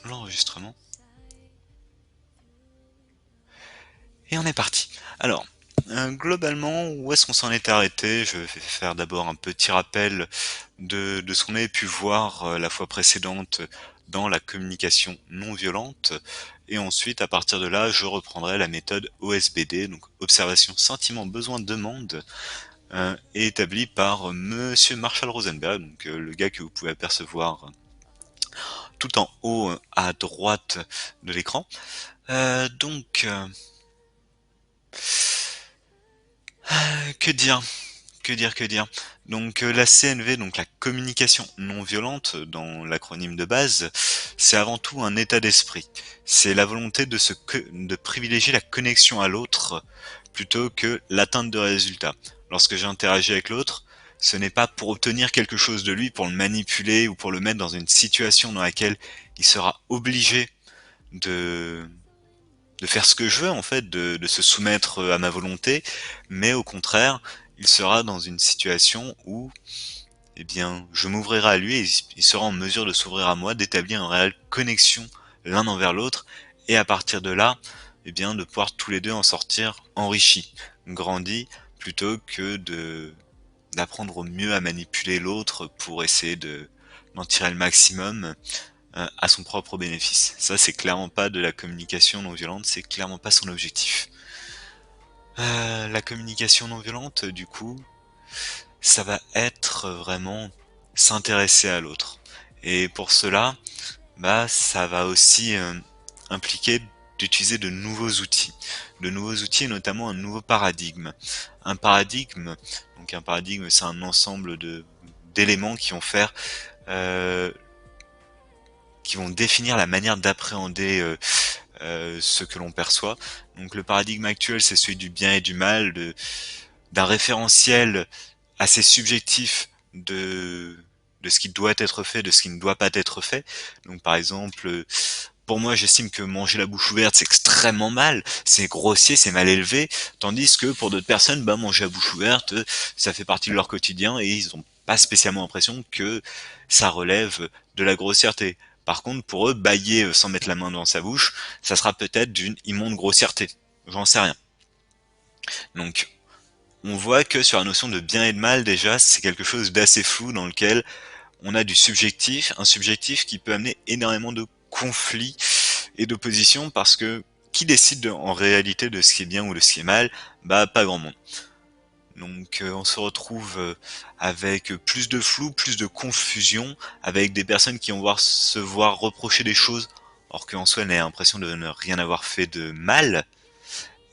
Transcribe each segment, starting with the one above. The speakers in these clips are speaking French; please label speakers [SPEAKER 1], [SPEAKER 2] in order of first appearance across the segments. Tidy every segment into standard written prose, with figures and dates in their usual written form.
[SPEAKER 1] l'enregistrement. Et on est parti. Alors, globalement, où est-ce qu'on s'en est arrêté? Je vais faire d'abord un petit rappel de ce qu'on avait pu voir la fois précédente dans la communication non violente. Et ensuite, à partir de là, je reprendrai la méthode OSBD, donc observation, sentiment, besoin, demande, établie par Monsieur Marshall Rosenberg, donc le gars que vous pouvez apercevoir tout en haut à droite de l'écran. Donc, que dire? Que dire? Donc la CNV, donc la communication non violente dans l'acronyme de base, c'est avant tout un état d'esprit. C'est la volonté de privilégier la connexion à l'autre plutôt que l'atteinte de résultats. Lorsque j'interagis avec l'autre, ce n'est pas pour obtenir quelque chose de lui, pour le manipuler ou pour le mettre dans une situation dans laquelle il sera obligé de de faire ce que je veux en fait, de se soumettre à ma volonté, mais au contraire, il sera dans une situation où, eh bien, je m'ouvrirai à lui et il sera en mesure de s'ouvrir à moi, d'établir une réelle connexion l'un envers l'autre, et à partir de là, eh bien, de pouvoir tous les deux en sortir enrichis, grandis, plutôt que d'apprendre au mieux à manipuler l'autre pour essayer d'en tirer le maximum à son propre bénéfice. Ça, c'est clairement pas de la communication non violente, c'est clairement pas son objectif. La communication non violente, du coup, ça va être vraiment s'intéresser à l'autre. Et pour cela, bah, ça va aussi impliquer d'utiliser de nouveaux outils et notamment un nouveau paradigme. Un paradigme, c'est un ensemble de d'éléments euh, qui vont définir la manière d'appréhender ce que l'on perçoit. Donc le paradigme actuel, c'est celui du bien et du mal, d'un référentiel assez subjectif de ce qui doit être fait, de ce qui ne doit pas être fait. Donc par exemple, pour moi, j'estime que manger la bouche ouverte, c'est extrêmement mal, c'est grossier, c'est mal élevé, tandis que pour d'autres personnes, bah, manger la bouche ouverte, ça fait partie de leur quotidien et ils n'ont pas spécialement l'impression que ça relève de la grossièreté. Par contre, pour eux, bailler sans mettre la main dans sa bouche, ça sera peut-être d'une immonde grossièreté. J'en sais rien. Donc, on voit que sur la notion de bien et de mal, déjà, c'est quelque chose d'assez flou dans lequel on a du subjectif, un subjectif qui peut amener énormément de conflits et d'opposition parce que qui décide en réalité de ce qui est bien ou de ce qui est mal? Bah, pas grand monde. Donc on se retrouve avec plus de flou, plus de confusion, avec des personnes qui vont se voir reprocher des choses, alors qu'en soi elle a l'impression de ne rien avoir fait de mal,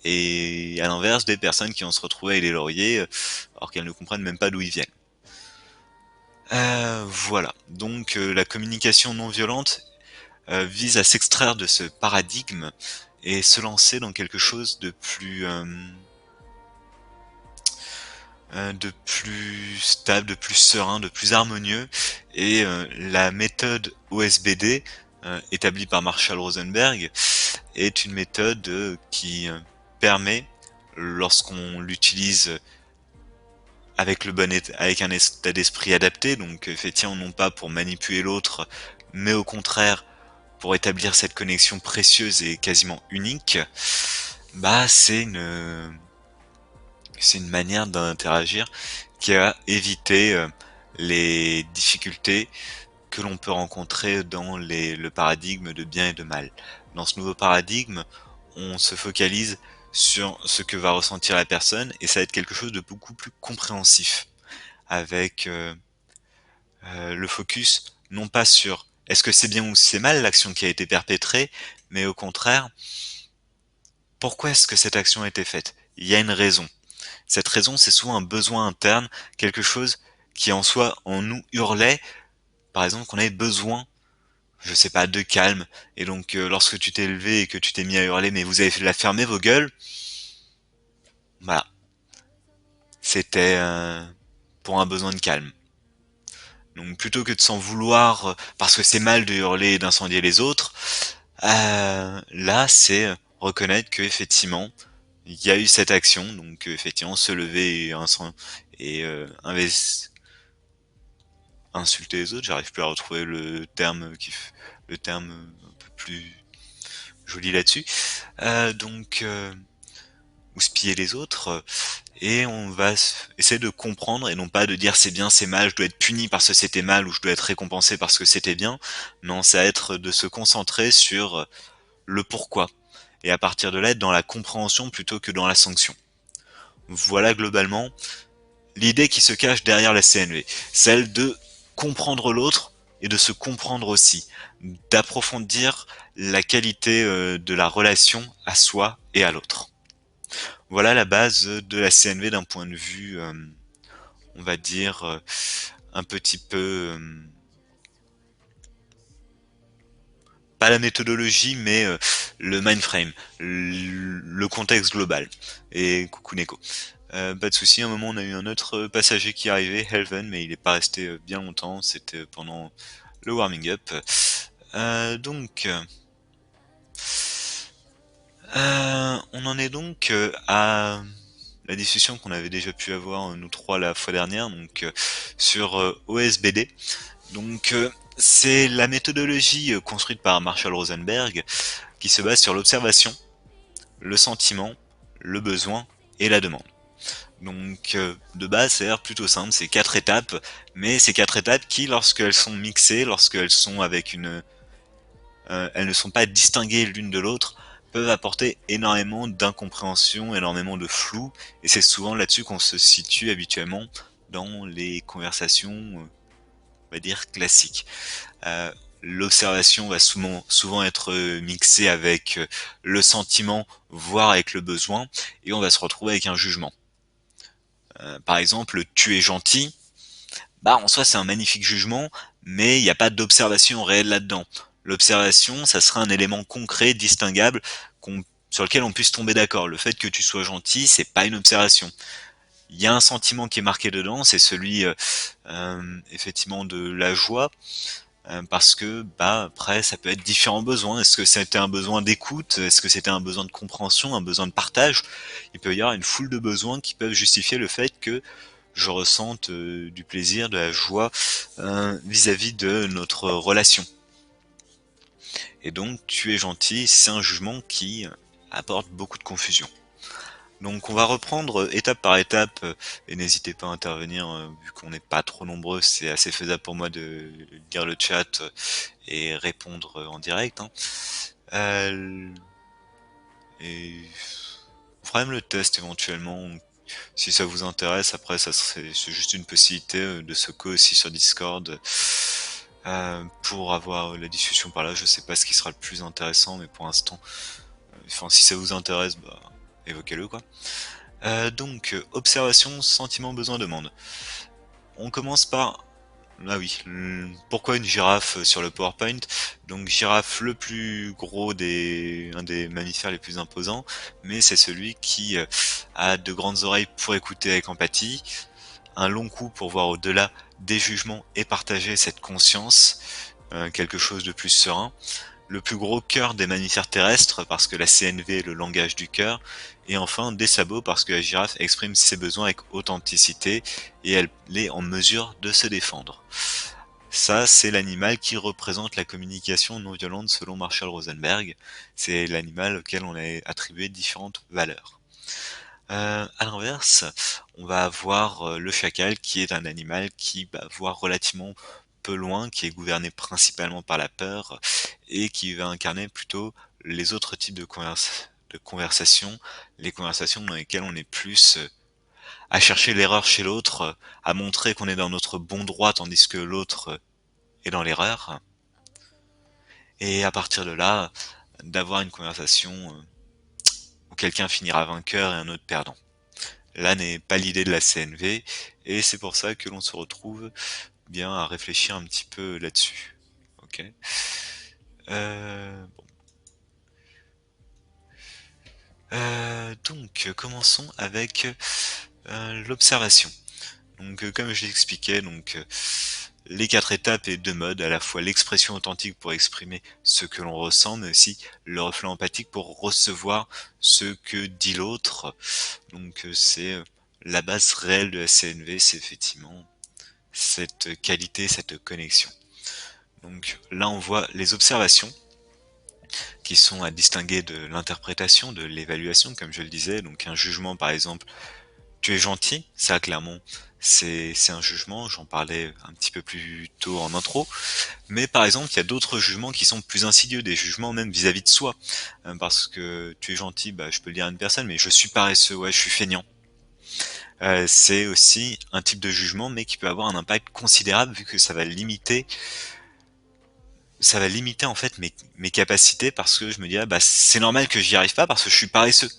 [SPEAKER 1] et à l'inverse des personnes qui vont se retrouver avec les lauriers, alors qu'elles ne comprennent même pas d'où ils viennent. Voilà, donc la communication non violente vise à s'extraire de ce paradigme et se lancer dans quelque chose de plus stable, de plus serein, de plus harmonieux. Et la méthode OSBD, établie par Marshall Rosenberg, est une méthode qui permet, lorsqu'on l'utilise avec avec un état d'esprit adapté, donc effectivement non pas pour manipuler l'autre, mais au contraire pour établir cette connexion précieuse et quasiment unique, bah c'est une manière d'interagir qui va éviter les difficultés que l'on peut rencontrer dans le paradigme de bien et de mal. Dans ce nouveau paradigme, on se focalise sur ce que va ressentir la personne et ça va être quelque chose de beaucoup plus compréhensif avec le focus non pas sur est-ce que c'est bien ou c'est mal l'action qui a été perpétrée, mais au contraire, pourquoi est-ce que cette action a été faite? Il y a une raison. Cette raison, c'est souvent un besoin interne, quelque chose qui en soi en nous hurlait, par exemple qu'on avait besoin, je sais pas, de calme, et donc lorsque tu t'es levé et que tu t'es mis à hurler, mais vous avez la fermer vos gueules, voilà, c'était pour un besoin de calme. Donc plutôt que de s'en vouloir parce que c'est mal de hurler et d'incendier les autres, là c'est reconnaître que effectivement il y a eu cette action, donc effectivement se lever et insulter les autres, j'arrive plus à retrouver le terme le terme un peu plus joli là-dessus. Donc ou spier les autres, et on va essayer de comprendre et non pas de dire c'est bien, c'est mal, je dois être puni parce que c'était mal ou je dois être récompensé parce que c'était bien. Non, ça va être de se concentrer sur le pourquoi et à partir de là être dans la compréhension plutôt que dans la sanction. Voilà globalement l'idée qui se cache derrière la CNV, celle de comprendre l'autre et de se comprendre aussi, d'approfondir la qualité de la relation à soi et à l'autre. Voilà la base de la CNV d'un point de vue, on va dire, un petit peu, pas la méthodologie, mais le mindframe, le contexte global. Et coucou Neko. Pas de souci. À un moment, on a eu un autre passager qui arrivait, Helven, mais il est pas resté bien longtemps. C'était pendant le warming up. Donc, on en est donc à la discussion qu'on avait déjà pu avoir nous trois la fois dernière, donc sur OSBD. Donc, c'est la méthodologie construite par Marshall Rosenberg qui se base sur l'observation, le sentiment, le besoin et la demande. Donc de base, c'est plutôt simple, c'est 4 étapes, mais ces 4 étapes qui, lorsqu'elles sont mixées, lorsqu'elles sont avec elles ne sont pas distinguées l'une de l'autre, peuvent apporter énormément d'incompréhension, énormément de flou, et c'est souvent là-dessus qu'on se situe habituellement dans les conversations, on va dire classiques. Euh, L'observation va souvent être mixée avec le sentiment, voire avec le besoin, et on va se retrouver avec un jugement. Par exemple, tu es gentil, bah en soi c'est un magnifique jugement, mais il n'y a pas d'observation réelle là-dedans. L'observation, ça sera un élément concret, distinguable, sur lequel on puisse tomber d'accord. Le fait que tu sois gentil, c'est pas une observation. Il y a un sentiment qui est marqué dedans, c'est celui effectivement de la joie, parce que bah après ça peut être différents besoins. Est-ce que c'était un besoin d'écoute? Est-ce que c'était un besoin de compréhension, un besoin de partage? Il peut y avoir une foule de besoins qui peuvent justifier le fait que je ressente du plaisir, de la joie vis-à-vis de notre relation. Et donc tu es gentil, c'est un jugement qui apporte beaucoup de confusion. Donc on va reprendre étape par étape et n'hésitez pas à intervenir vu qu'on n'est pas trop nombreux, c'est assez faisable pour moi de lire le chat et répondre en direct. Hein. Euh, et on fera même le test éventuellement si ça vous intéresse. Après ça serait c'est juste une possibilité de se co aussi sur Discord pour avoir la discussion par là. Je sais pas ce qui sera le plus intéressant, mais pour l'instant, enfin si ça vous intéresse, bah évoquez-le quoi. Donc, observation, sentiment, besoin, demande. On commence par... Ah oui, pourquoi une girafe sur le PowerPoint? Donc girafe le plus gros un des mammifères les plus imposants, mais c'est celui qui a de grandes oreilles pour écouter avec empathie, un long cou pour voir au-delà des jugements et partager cette conscience, quelque chose de plus serein, le plus gros cœur des mammifères terrestres parce que la CNV est le langage du cœur, et enfin des sabots parce que la girafe exprime ses besoins avec authenticité et elle est en mesure de se défendre. Ça, c'est l'animal qui représente la communication non violente selon Marshall Rosenberg. C'est l'animal auquel on a attribué différentes valeurs. À l'inverse, on va avoir le chacal qui est un animal qui va voir relativement peu loin, qui est gouverné principalement par la peur et qui va incarner plutôt les autres types de conversations, les conversations dans lesquelles on est plus à chercher l'erreur chez l'autre, à montrer qu'on est dans notre bon droit tandis que l'autre est dans l'erreur, et à partir de là, d'avoir une conversation où quelqu'un finira vainqueur et un autre perdant. Là n'est pas l'idée de la CNV, et c'est pour ça que l'on se retrouve bien à réfléchir un petit peu là-dessus. Ok. Bon. Donc commençons avec l'observation. Donc comme je l'expliquais, donc les 4 étapes et 2 modes, à la fois l'expression authentique pour exprimer ce que l'on ressent, mais aussi le reflet empathique pour recevoir ce que dit l'autre. Donc c'est la base réelle de la CNV, c'est effectivement cette qualité, cette connexion. Donc là, on voit les observations qui sont à distinguer de l'interprétation, de l'évaluation, comme je le disais. Donc un jugement, par exemple, tu es gentil, ça clairement, c'est un jugement, j'en parlais un petit peu plus tôt en intro. Mais par exemple, il y a d'autres jugements qui sont plus insidieux, des jugements même vis-à-vis de soi. Parce que tu es gentil, bah, je peux le dire à une personne, mais je suis paresseux, ouais, je suis feignant. C'est aussi un type de jugement, mais qui peut avoir un impact considérable vu que ça va limiter en fait mes capacités parce que je me dis ah, bah c'est normal que j'y arrive pas parce que je suis paresseux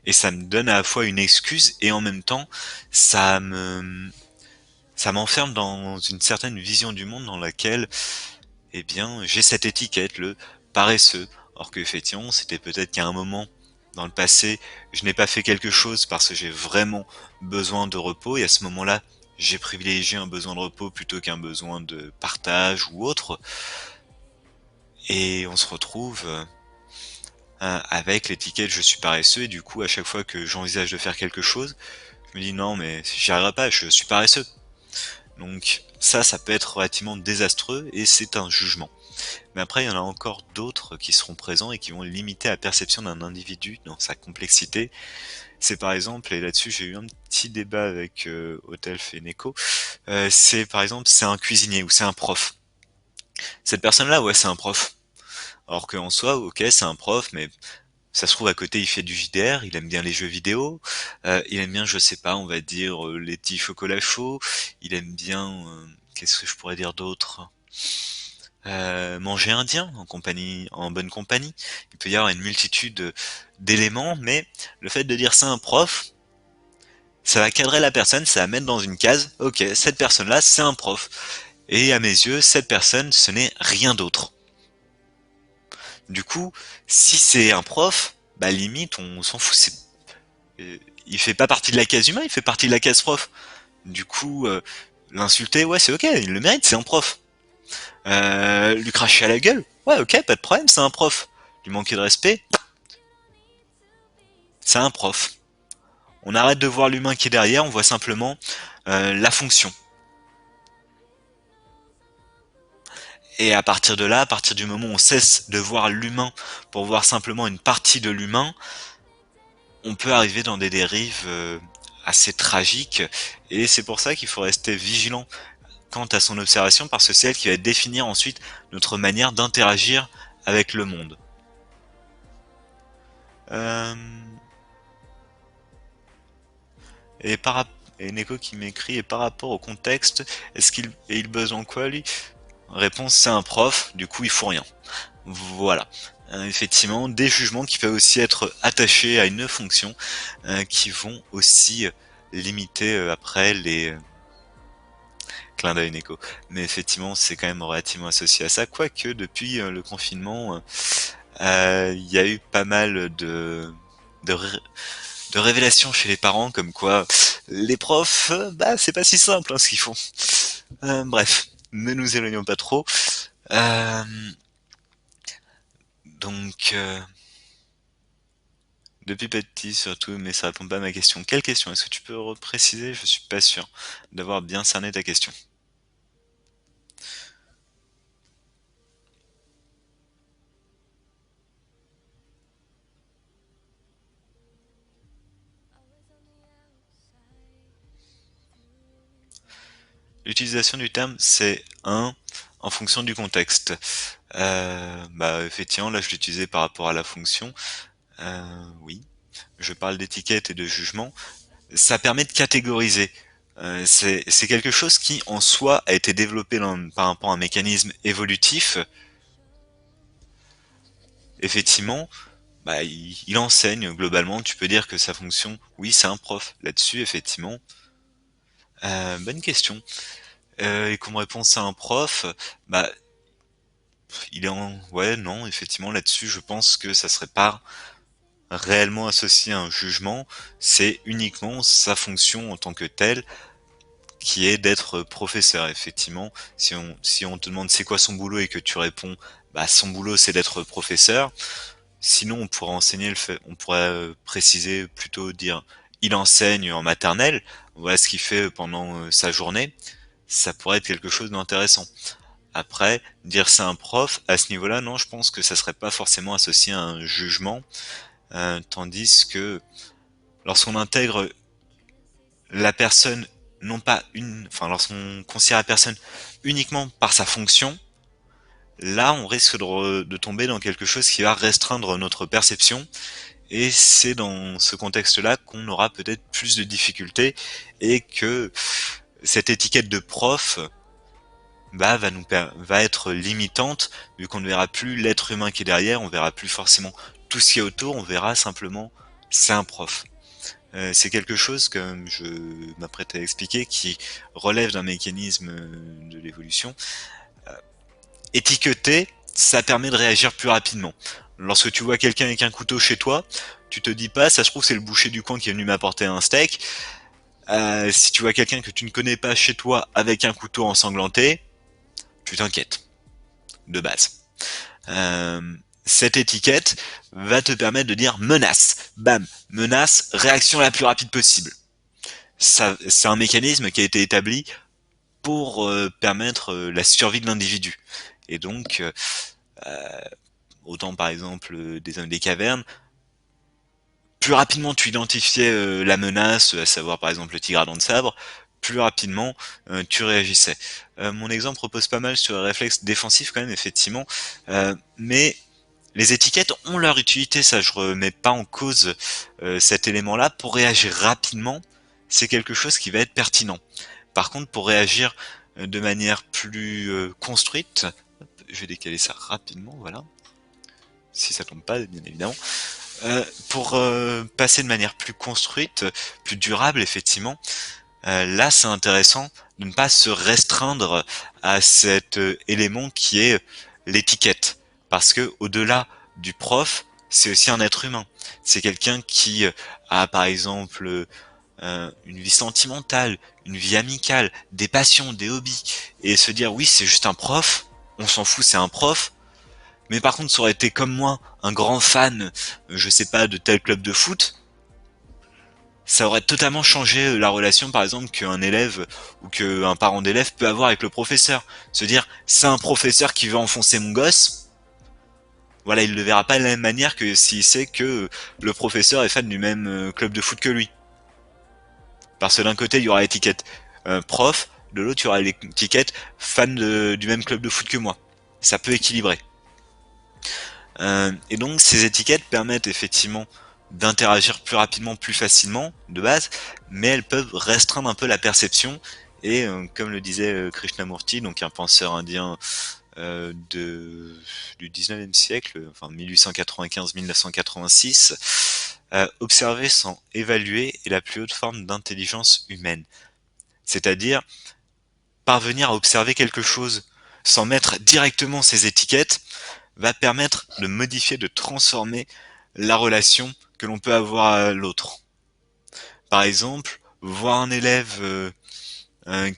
[SPEAKER 1] et ça me donne à la fois une excuse et en même temps ça me ça m'enferme dans une certaine vision du monde dans laquelle eh bien j'ai cette étiquette le paresseux, or que effectivement c'était peut-être qu'à un moment dans le passé je n'ai pas fait quelque chose parce que j'ai vraiment besoin de repos et à ce moment-là j'ai privilégié un besoin de repos plutôt qu'un besoin de partage ou autre et on se retrouve avec l'étiquette je suis paresseux et du coup à chaque fois que j'envisage de faire quelque chose, je me dis non mais j'y arriverai pas, je suis paresseux. Donc ça peut être relativement désastreux et c'est un jugement. Mais après il y en a encore d'autres qui seront présents et qui vont limiter la perception d'un individu dans sa complexité. C'est par exemple, et là-dessus j'ai eu un petit débat avec Otelf et Neko, c'est par exemple c'est un cuisinier ou c'est un prof. Cette personne-là ouais c'est un prof. Alors qu'en soi, ok, c'est un prof, mais ça se trouve à côté il fait du JDR, il aime bien les jeux vidéo, il aime bien je sais pas on va dire les petits chocolats chauds, il aime bien qu'est-ce que je pourrais dire d'autre, manger indien en compagnie, en bonne compagnie. Il peut y avoir une multitude d'éléments, mais le fait de dire ça à un prof, ça va cadrer la personne, ça va mettre dans une case, ok cette personne là c'est un prof. Et à mes yeux cette personne ce n'est rien d'autre. Du coup si c'est un prof, bah limite on s'en fout, il fait pas partie de la case humain, il fait partie de la case prof. Du coup, l'insulter, ouais, c'est ok, il le mérite, c'est un prof. Lui cracher à la gueule, ouais, ok, pas de problème, c'est un prof. Lui manquer de respect, c'est un prof. On arrête de voir l'humain qui est derrière, on voit simplement la fonction. Et à partir de là, à partir du moment où on cesse de voir l'humain pour voir simplement une partie de l'humain, on peut arriver dans des dérives assez tragiques. Et c'est pour ça qu'il faut rester vigilant quant à son observation parce que c'est elle qui va définir ensuite notre manière d'interagir avec le monde. Euh, et et Neko qui m'écrit et par rapport au contexte, est-ce qu'il et il besoin quoi lui? Réponse c'est un prof, du coup il faut rien. Voilà. Effectivement, des jugements qui peuvent aussi être attachés à une fonction, qui vont aussi limiter après les clin d'œil Neko. Mais effectivement, c'est quand même relativement associé à ça, quoique depuis le confinement, il y a eu pas mal de, ré- de révélations chez les parents, comme quoi les profs, bah c'est pas si simple ce qu'ils font. Bref, ne nous éloignons pas trop. Euh, donc, depuis petit surtout, mais ça répond pas à ma question. Quelle question? Est-ce que tu peux repréciser? Je suis pas sûr d'avoir bien cerné ta question. L'utilisation du terme, c'est un en fonction du contexte. Bah effectivement, là je l'utilisais par rapport à la fonction. Oui, je parle d'étiquette et de jugement. Ça permet de catégoriser. C'est quelque chose qui, en soi, a été développé par rapport à un mécanisme évolutif. Effectivement, bah, il enseigne globalement. Tu peux dire que sa fonction, oui, c'est un prof. Là-dessus, effectivement, bonne question. Et comme réponse à un prof, bah, il est en... Ouais, non, effectivement, là-dessus, je pense que ça serait pas réellement associé à un jugement. C'est uniquement sa fonction en tant que telle qui est d'être professeur. Effectivement, si on te demande c'est quoi son boulot et que tu réponds bah son boulot c'est d'être professeur, sinon on pourrait enseigner le fait, on pourrait préciser plutôt dire il enseigne en maternelle, voilà ce qu'il fait pendant sa journée, ça pourrait être quelque chose d'intéressant. Après, dire c'est un prof, à ce niveau-là, non, je pense que ça serait pas forcément associé à un jugement, tandis que lorsqu'on intègre la personne, non pas enfin lorsqu'on considère la personne uniquement par sa fonction, là on risque de tomber dans quelque chose qui va restreindre notre perception, et c'est dans ce contexte-là qu'on aura peut-être plus de difficultés, et que cette étiquette de prof va être limitante, vu qu'on ne verra plus l'être humain qui est derrière, on verra plus forcément tout ce qui est autour, on verra simplement c'est un prof. C'est quelque chose que je m'apprête à expliquer qui relève d'un mécanisme de l'évolution. Euh, Étiqueter, ça permet de réagir plus rapidement. Lorsque tu vois quelqu'un avec un couteau chez toi, tu te dis pas, ça se trouve c'est le boucher du coin qui est venu m'apporter un steak. Si tu vois quelqu'un que tu ne connais pas chez toi avec un couteau ensanglanté, tu t'inquiètes, de base. Euh, cette étiquette va te permettre de dire menace, bam, menace, réaction la plus rapide possible. Ça, c'est un mécanisme qui a été établi pour permettre la survie de l'individu. Et donc, autant par exemple des hommes des cavernes, plus rapidement tu identifiais la menace, à savoir par exemple le tigre à dents de sabre, plus rapidement tu réagissais. Mon exemple repose pas mal sur les réflexes défensifs quand même, effectivement, mais les étiquettes ont leur utilité, ça je remets pas en cause cet élément-là. Pour réagir rapidement, c'est quelque chose qui va être pertinent. Par contre, pour réagir de manière plus construite, je vais décaler ça rapidement, voilà, si ça tombe pas, bien évidemment. Pour passer de manière plus construite, plus durable, effectivement, là c'est intéressant de ne pas se restreindre à cet élément qui est l'étiquette. Parce que au-delà du prof, c'est aussi un être humain. C'est quelqu'un qui a par exemple une vie sentimentale, une vie amicale, des passions, des hobbies. Et se dire oui c'est juste un prof, on s'en fout, c'est un prof. Mais par contre ça aurait été comme moi, un grand fan, je sais pas, de tel club de foot, ça aurait totalement changé la relation par exemple qu'un élève ou qu'un parent d'élève peut avoir avec le professeur. Se dire c'est un professeur qui veut enfoncer mon gosse, voilà, il le verra pas de la même manière que s'il sait que le professeur est fan du même club de foot que lui. Parce que d'un côté il y aura l'étiquette prof, de l'autre il y aura l'étiquette fan du même club de foot que moi. Ça peut équilibrer. Et donc ces étiquettes permettent effectivement d'interagir plus rapidement, plus facilement, de base, mais elles peuvent restreindre un peu la perception. Et comme le disait Krishnamurti, donc un penseur indien du 19e siècle, enfin 1895-1986, observer sans évaluer est la plus haute forme d'intelligence humaine. C'est-à-dire parvenir à observer quelque chose sans mettre directement ses étiquettes va permettre de modifier, de transformer la relation que l'on peut avoir à l'autre. Par exemple, voir un élève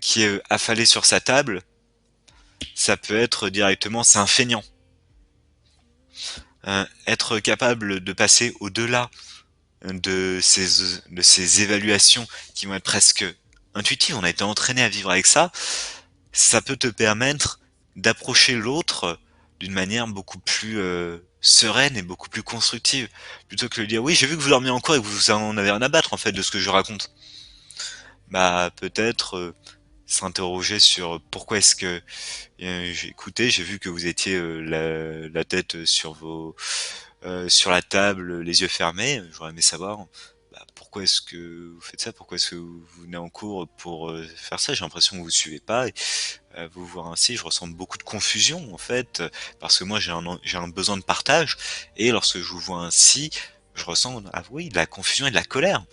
[SPEAKER 1] qui est affalé sur sa table, ça peut être directement c'est un feignant. Être capable de passer au-delà de ces évaluations qui vont être presque intuitives, on a été entraîné à vivre avec ça, ça peut te permettre d'approcher l'autre d'une manière beaucoup plus sereine et beaucoup plus constructive, plutôt que de dire oui j'ai vu que vous dormiez en cours et que vous en avez rien à battre en fait de ce que je raconte. Bah peut-être s'interroger sur pourquoi est-ce que j'ai écouté, j'ai vu que vous étiez la tête sur la table, les yeux fermés, j'aurais aimé savoir pourquoi est-ce que vous faites ça, pourquoi est-ce que vous venez en cours pour faire ça, j'ai l'impression que vous suivez pas, et vous voir ainsi, je ressens beaucoup de confusion en fait, parce que moi j'ai un besoin de partage, et lorsque je vous vois ainsi, je ressens, ah oui, de la confusion et de la colère.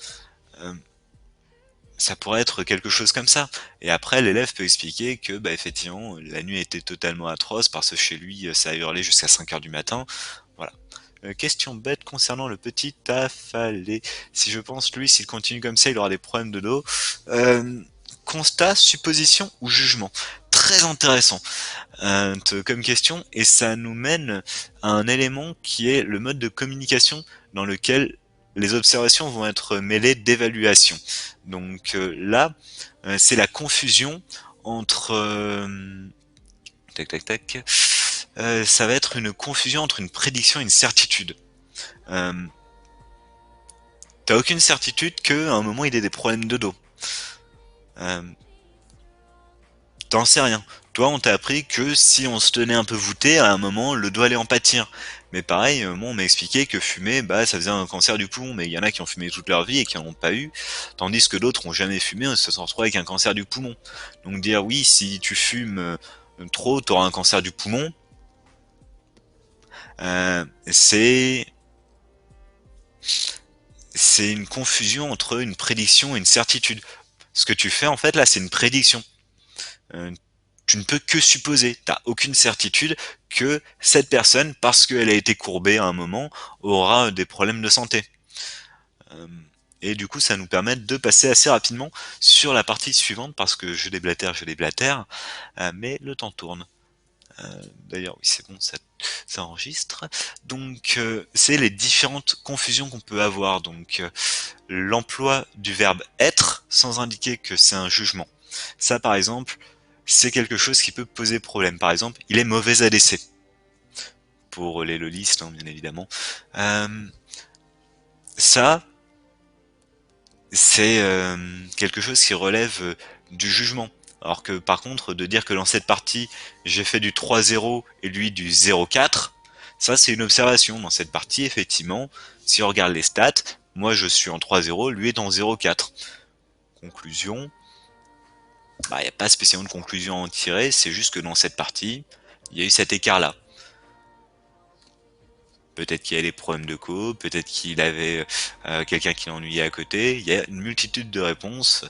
[SPEAKER 1] Euh, Ça pourrait être quelque chose comme ça. Et après, l'élève peut expliquer que, bah, effectivement, la nuit était totalement atroce parce que chez lui, ça a hurlé jusqu'à 5 heures du matin. Voilà. Question bête concernant le petit affalé. Si je pense, lui, s'il continue comme ça, il aura des problèmes de dos. Euh, Constat, supposition ou jugement? Très intéressant comme question, et ça nous mène à un élément qui est le mode de communication dans lequel les observations vont être mêlées d'évaluation. Donc là, c'est la confusion entre tac tac tac. Ça va être une confusion entre une prédiction et une certitude. Euh, T'as aucune certitude qu'à un moment il ait des problèmes de dos. Euh, T'en sais rien. Toi, on t'a appris que si on se tenait un peu voûté, à un moment, le dos allait en pâtir. Mais pareil, moi, on m'a expliqué que fumer, bah, ça faisait un cancer du poumon. Mais il y en a qui ont fumé toute leur vie et qui n'en ont pas eu. Tandis que d'autres ont jamais fumé et se sont retrouvés avec un cancer du poumon. Donc dire oui, si tu fumes trop, t'auras un cancer du poumon. Euh, c'est c'est une confusion entre une prédiction et une certitude. Ce que tu fais en fait là, c'est une prédiction. Euh, Tu ne peux que supposer, t'as aucune certitude que cette personne, parce qu'elle a été courbée à un moment, aura des problèmes de santé. Euh, et du coup, ça nous permet de passer assez rapidement sur la partie suivante, parce que je déblatère, mais le temps tourne. D'ailleurs, oui, c'est bon, ça enregistre. Donc, c'est les différentes confusions qu'on peut avoir. Donc, l'emploi du verbe être sans indiquer que c'est un jugement. Ça, par exemple, c'est quelque chose qui peut poser problème. Par exemple, il est mauvais à l'essai. Pour les lolistes, hein, bien évidemment. Euh, Ça, c'est quelque chose qui relève du jugement. Alors que par contre, de dire que dans cette partie, j'ai fait du 3-0 et lui du 0-4, ça c'est une observation. Dans cette partie, effectivement, si on regarde les stats, moi je suis en 3-0, lui est en 0-4. Conclusion, bah, il n'y a pas spécialement de conclusion à en tirer, c'est juste que dans cette partie, il y a eu cet écart-là. Peut-être qu'il y a des problèmes de co, peut-être qu'il avait quelqu'un qui l'ennuyait à côté. Il y a une multitude de réponses.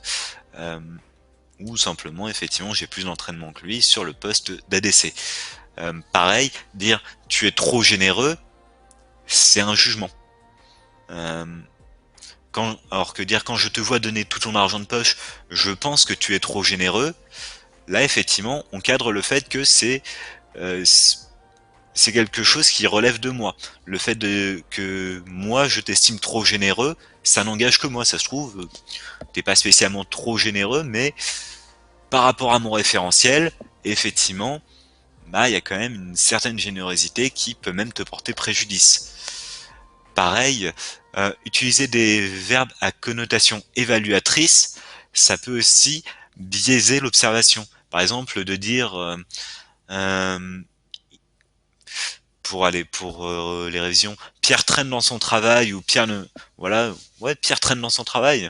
[SPEAKER 1] Euh, ou simplement, effectivement, j'ai plus d'entraînement que lui sur le poste d'ADC. Pareil, dire tu es trop généreux, c'est un jugement. Euh, Alors que dire quand je te vois donner tout ton argent de poche, je pense que tu es trop généreux. Là, effectivement, on cadre le fait que euh, c'est quelque chose qui relève de moi. Le fait que moi je t'estime trop généreux, ça n'engage que moi. Ça se trouve, t'es pas spécialement trop généreux, mais par rapport à mon référentiel, effectivement, bah il y a quand même une certaine générosité qui peut même te porter préjudice. Pareil, utiliser des verbes à connotation évaluatrice, ça peut aussi biaiser l'observation. Par exemple, de dire euh, pour les révisions, Pierre traîne dans son travail ou Pierre ne, voilà, ouais, Pierre traîne dans son travail.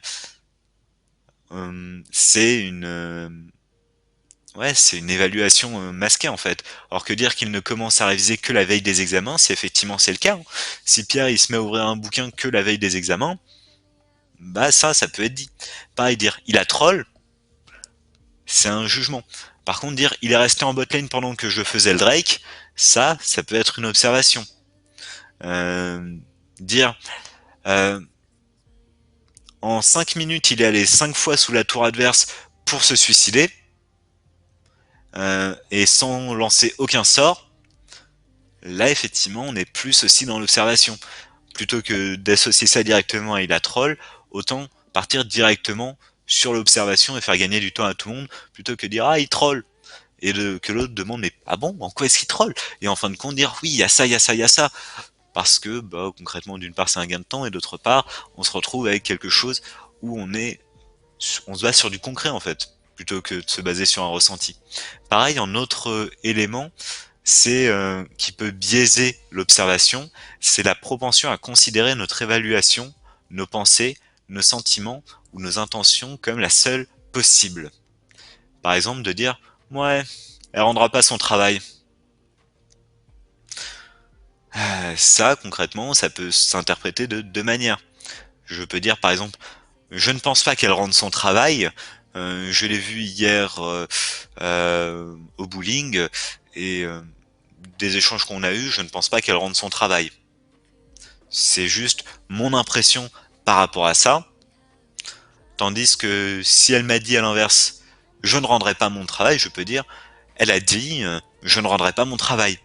[SPEAKER 1] C'est une, ouais, c'est une évaluation masquée en fait. Alors que dire qu'il ne commence à réviser que la veille des examens, c'est effectivement c'est le cas. Hein. Si Pierre il se met à ouvrir un bouquin que la veille des examens, bah ça peut être dit. Pareil dire il a troll, c'est un jugement. Par contre dire il est resté en botlane pendant que je faisais le Drake, ça peut être une observation. Euh, Dire euh, en 5 minutes, il est allé 5 fois sous la tour adverse pour se suicider, et sans lancer aucun sort. Là, effectivement, on est plus aussi dans l'observation. Plutôt que d'associer ça directement à il a troll, autant partir directement sur l'observation et faire gagner du temps à tout le monde, plutôt que dire ah il troll. Que l'autre demande mais ah bon, en quoi est-ce qu'il troll? Et en fin de compte dire oui, il y a ça, il y a ça, il y a ça. Parce que bah, concrètement, d'une part c'est un gain de temps et d'autre part, on se retrouve avec quelque chose où on se base sur du concret en fait, plutôt que de se baser sur un ressenti. Pareil, en autre élément, c'est qui peut biaiser l'observation, c'est la propension à considérer notre évaluation, nos pensées, nos sentiments ou nos intentions comme la seule possible. Par exemple, de dire ouais, elle rendra pas son travail. Ça, concrètement, ça peut s'interpréter de deux manières. Je peux dire par exemple je ne pense pas qu'elle rende son travail. Je l'ai vue hier au bowling et des échanges qu'on a eus, je ne pense pas qu'elle rende son travail. C'est juste mon impression par rapport à ça. Tandis que si elle m'a dit à l'inverse, je ne rendrai pas mon travail, je peux dire, elle a dit, je ne rendrai pas mon travail.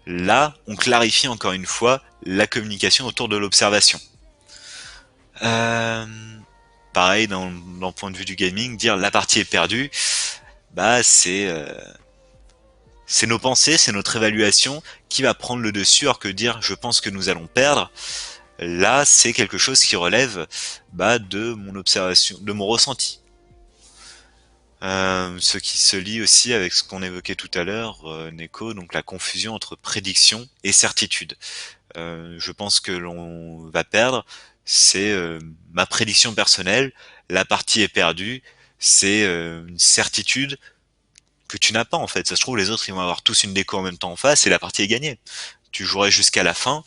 [SPEAKER 1] Là, on clarifie encore une fois la communication autour de l'observation. Euh, Pareil, dans le point de vue du gaming, dire la partie est perdue, bah c'est C'est nos pensées, c'est notre évaluation qui va prendre le dessus, alors que dire je pense que nous allons perdre, là c'est quelque chose qui relève de mon observation, de mon ressenti. Ce qui se lie aussi avec ce qu'on évoquait tout à l'heure, Neko, donc la confusion entre prédiction et certitude. Je pense que l'on va perdre, c'est ma prédiction personnelle, la partie est perdue, c'est une certitude que tu n'as pas en fait. Ça se trouve les autres ils vont avoir tous une déco en même temps en face et la partie est gagnée. Tu jouerais jusqu'à la fin,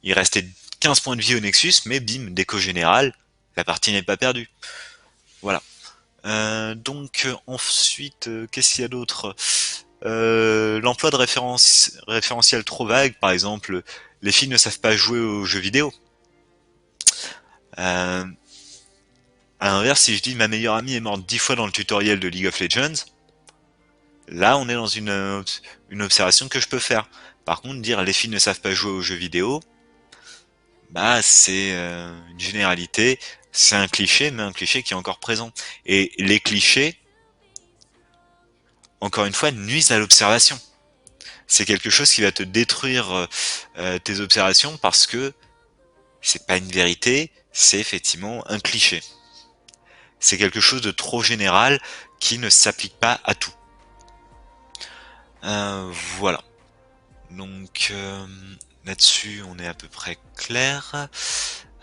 [SPEAKER 1] il restait 15 points de vie au Nexus, mais bim, déco générale, la partie n'est pas perdue. Voilà. Ensuite, qu'est-ce qu'il y a d'autre? L'emploi de référentiel trop vague, par exemple, les filles ne savent pas jouer aux jeux vidéo. Euh, à l'inverse, si je dis ma meilleure amie est morte 10 fois dans le tutoriel de League of Legends, là on est dans une observation que je peux faire. Par contre, dire les filles ne savent pas jouer aux jeux vidéo, c'est une généralité, c'est un cliché, mais un cliché qui est encore présent. Et les clichés, encore une fois, nuisent à l'observation. C'est quelque chose qui va te détruire tes observations parce que c'est pas une vérité, c'est effectivement un cliché. C'est quelque chose de trop général qui ne s'applique pas à tout. Voilà. Donc là-dessus, on est à peu près clair.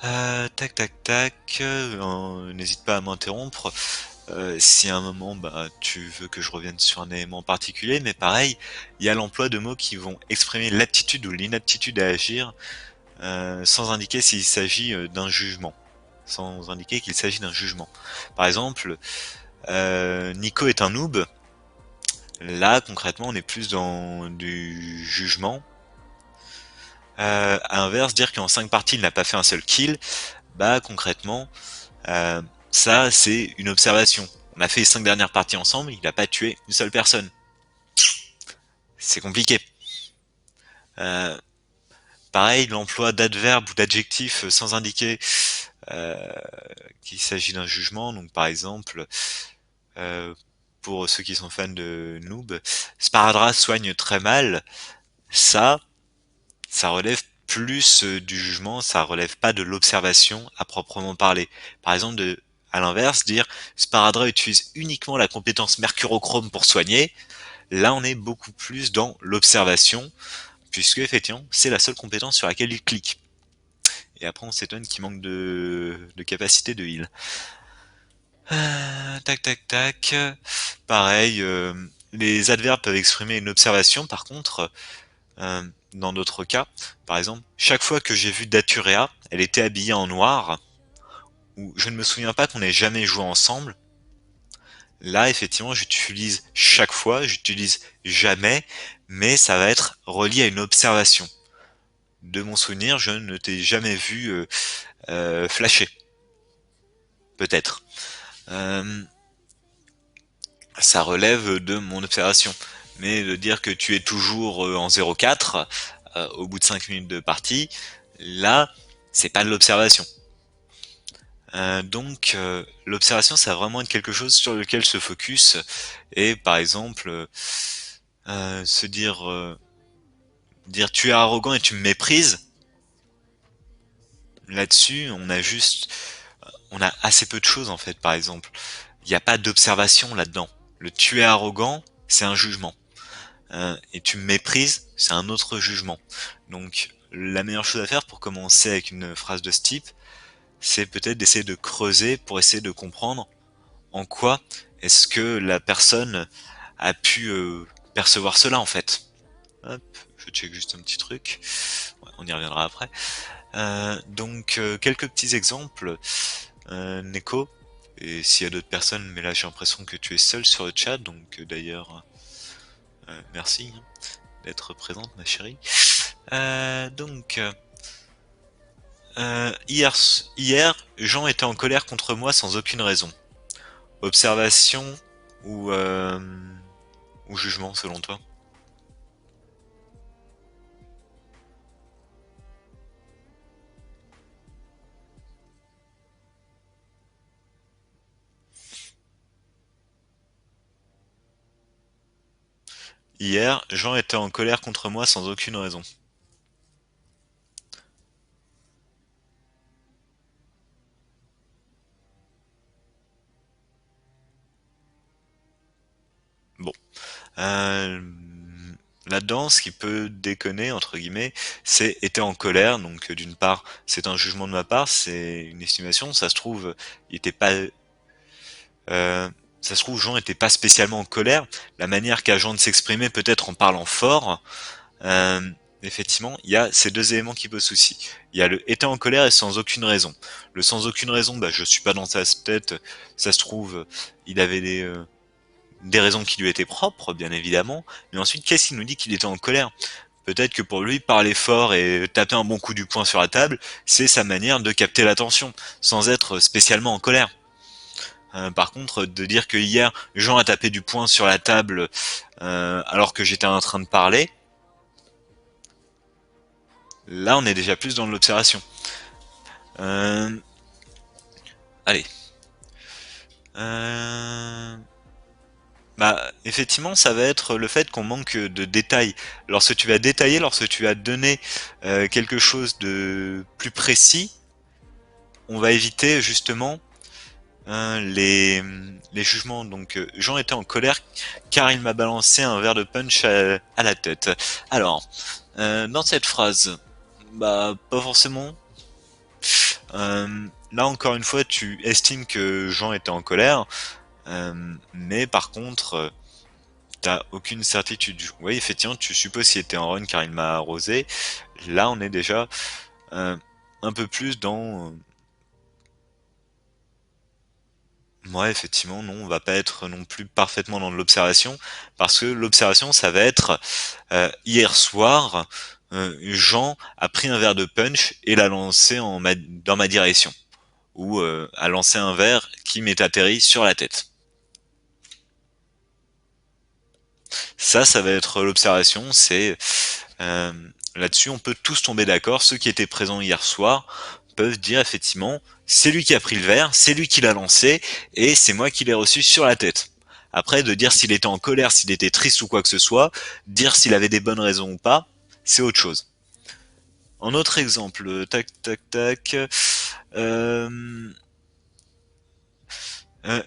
[SPEAKER 1] Tac tac tac. N'hésite pas à m'interrompre. Si à un moment tu veux que je revienne sur un élément particulier, mais pareil, il y a l'emploi de mots qui vont exprimer l'aptitude ou l'inaptitude à agir sans indiquer s'il s'agit d'un jugement. Sans indiquer qu'il s'agit d'un jugement. Par exemple, Nico est un noob. Là, concrètement, on est plus dans du jugement. À l'inverse, dire qu'en 5 parties, il n'a pas fait un seul kill, concrètement, ça, c'est une observation. On a fait les 5 dernières parties ensemble, il n'a pas tué une seule personne. C'est compliqué. Euh, Pareil, l'emploi d'adverbes ou d'adjectifs sans indiquer euh, qu'il s'agit d'un jugement. Donc, par exemple, euh, pour ceux qui sont fans de Noob, Sparadrap soigne très mal. Ça, ça relève plus du jugement, ça relève pas de l'observation à proprement parler. Par exemple, à l'inverse, dire Sparadrap utilise uniquement la compétence mercurochrome pour soigner. Là, on est beaucoup plus dans l'observation, puisque effectivement, c'est la seule compétence sur laquelle il clique. Et après, on s'étonne qu'il manque de capacité de heal. Tac, tac, tac. Pareil, les adverbes peuvent exprimer une observation. Par contre, dans d'autres cas, par exemple, chaque fois que j'ai vu Daturea, elle était habillée en noir, ou je ne me souviens pas qu'on ait jamais joué ensemble. Là, effectivement, j'utilise chaque fois, j'utilise jamais, mais ça va être relié à une observation. De mon souvenir, je ne t'ai jamais vu flasher. Peut-être. Euh, Ça relève de mon observation. Mais de dire que tu es toujours en 0,4 au bout de 5 minutes de partie, là, c'est pas de l'observation. L'observation, ça va vraiment être quelque chose sur lequel se focus et par exemple se dire tu es arrogant et tu me méprises. Là-dessus, on a assez peu de choses en fait. Par exemple, il n'y a pas d'observation là-dedans. Le tu es arrogant, c'est un jugement. Et tu me méprises, c'est un autre jugement. Donc, la meilleure chose à faire pour commencer avec une phrase de ce type, c'est peut-être d'essayer de creuser pour essayer de comprendre en quoi est-ce que la personne a pu percevoir cela en fait. Hop, je check juste un petit truc. Ouais, on y reviendra après. Quelques petits exemples. Neko, et s'il y a d'autres personnes, mais là j'ai l'impression que tu es seul sur le chat, donc d'ailleurs, merci hein, d'être présente ma chérie. Euh, donc, euh, hier, Jean était en colère contre moi sans aucune raison. Observation ou, euh, ou jugement selon toi? Hier, Jean était en colère contre moi sans aucune raison. Bon. Euh, Là-dedans, ce qui peut déconner, entre guillemets, c'est était en colère. Donc, d'une part, c'est un jugement de ma part, c'est une estimation. Ça se trouve, il était pas. Ça se trouve, Jean était pas spécialement en colère. La manière qu'a Jean de s'exprimer, peut-être en parlant fort, euh, effectivement, il y a ces deux éléments qui posent souci. Il y a le était en colère et sans aucune raison. Le sans aucune raison, bah, je suis pas dans sa tête. Ça se trouve, il avait des raisons qui lui étaient propres, bien évidemment. Mais ensuite, qu'est-ce qui nous dit qu'il était en colère? Peut-être que pour lui, parler fort et taper un bon coup du poing sur la table, c'est sa manière de capter l'attention, sans être spécialement en colère. Par contre, de dire que hier, Jean a tapé du poing sur la table alors que j'étais en train de parler, là on est déjà plus dans l'observation. Euh, Allez. Euh, Bah, effectivement, ça va être le fait qu'on manque de détails. Lorsque tu vas détailler, lorsque tu vas donner quelque chose de plus précis, on va éviter justement les jugements. Donc, Jean était en colère car il m'a balancé un verre de punch à la tête. Alors, dans cette phrase, bah, pas forcément. Là, encore une fois, tu estimes que Jean était en colère, mais par contre, t'as aucune certitude. Oui, effectivement, tu supposes qu'il était en run car il m'a arrosé. Là, on est déjà euh, un peu plus dans. Ouais, effectivement, non, on va pas être non plus parfaitement dans de l'observation, parce que l'observation, ça va être hier soir, Jean a pris un verre de punch et l'a lancé dans ma direction, ou a lancé un verre qui m'est atterri sur la tête. Ça va être l'observation, c'est euh, là-dessus, on peut tous tomber d'accord. Ceux qui étaient présents hier soir peuvent dire effectivement, c'est lui qui a pris le verre, c'est lui qui l'a lancé, et c'est moi qui l'ai reçu sur la tête. Après, de dire s'il était en colère, s'il était triste ou quoi que ce soit, dire s'il avait des bonnes raisons ou pas, c'est autre chose. Un autre exemple, tac, tac, tac. Euh,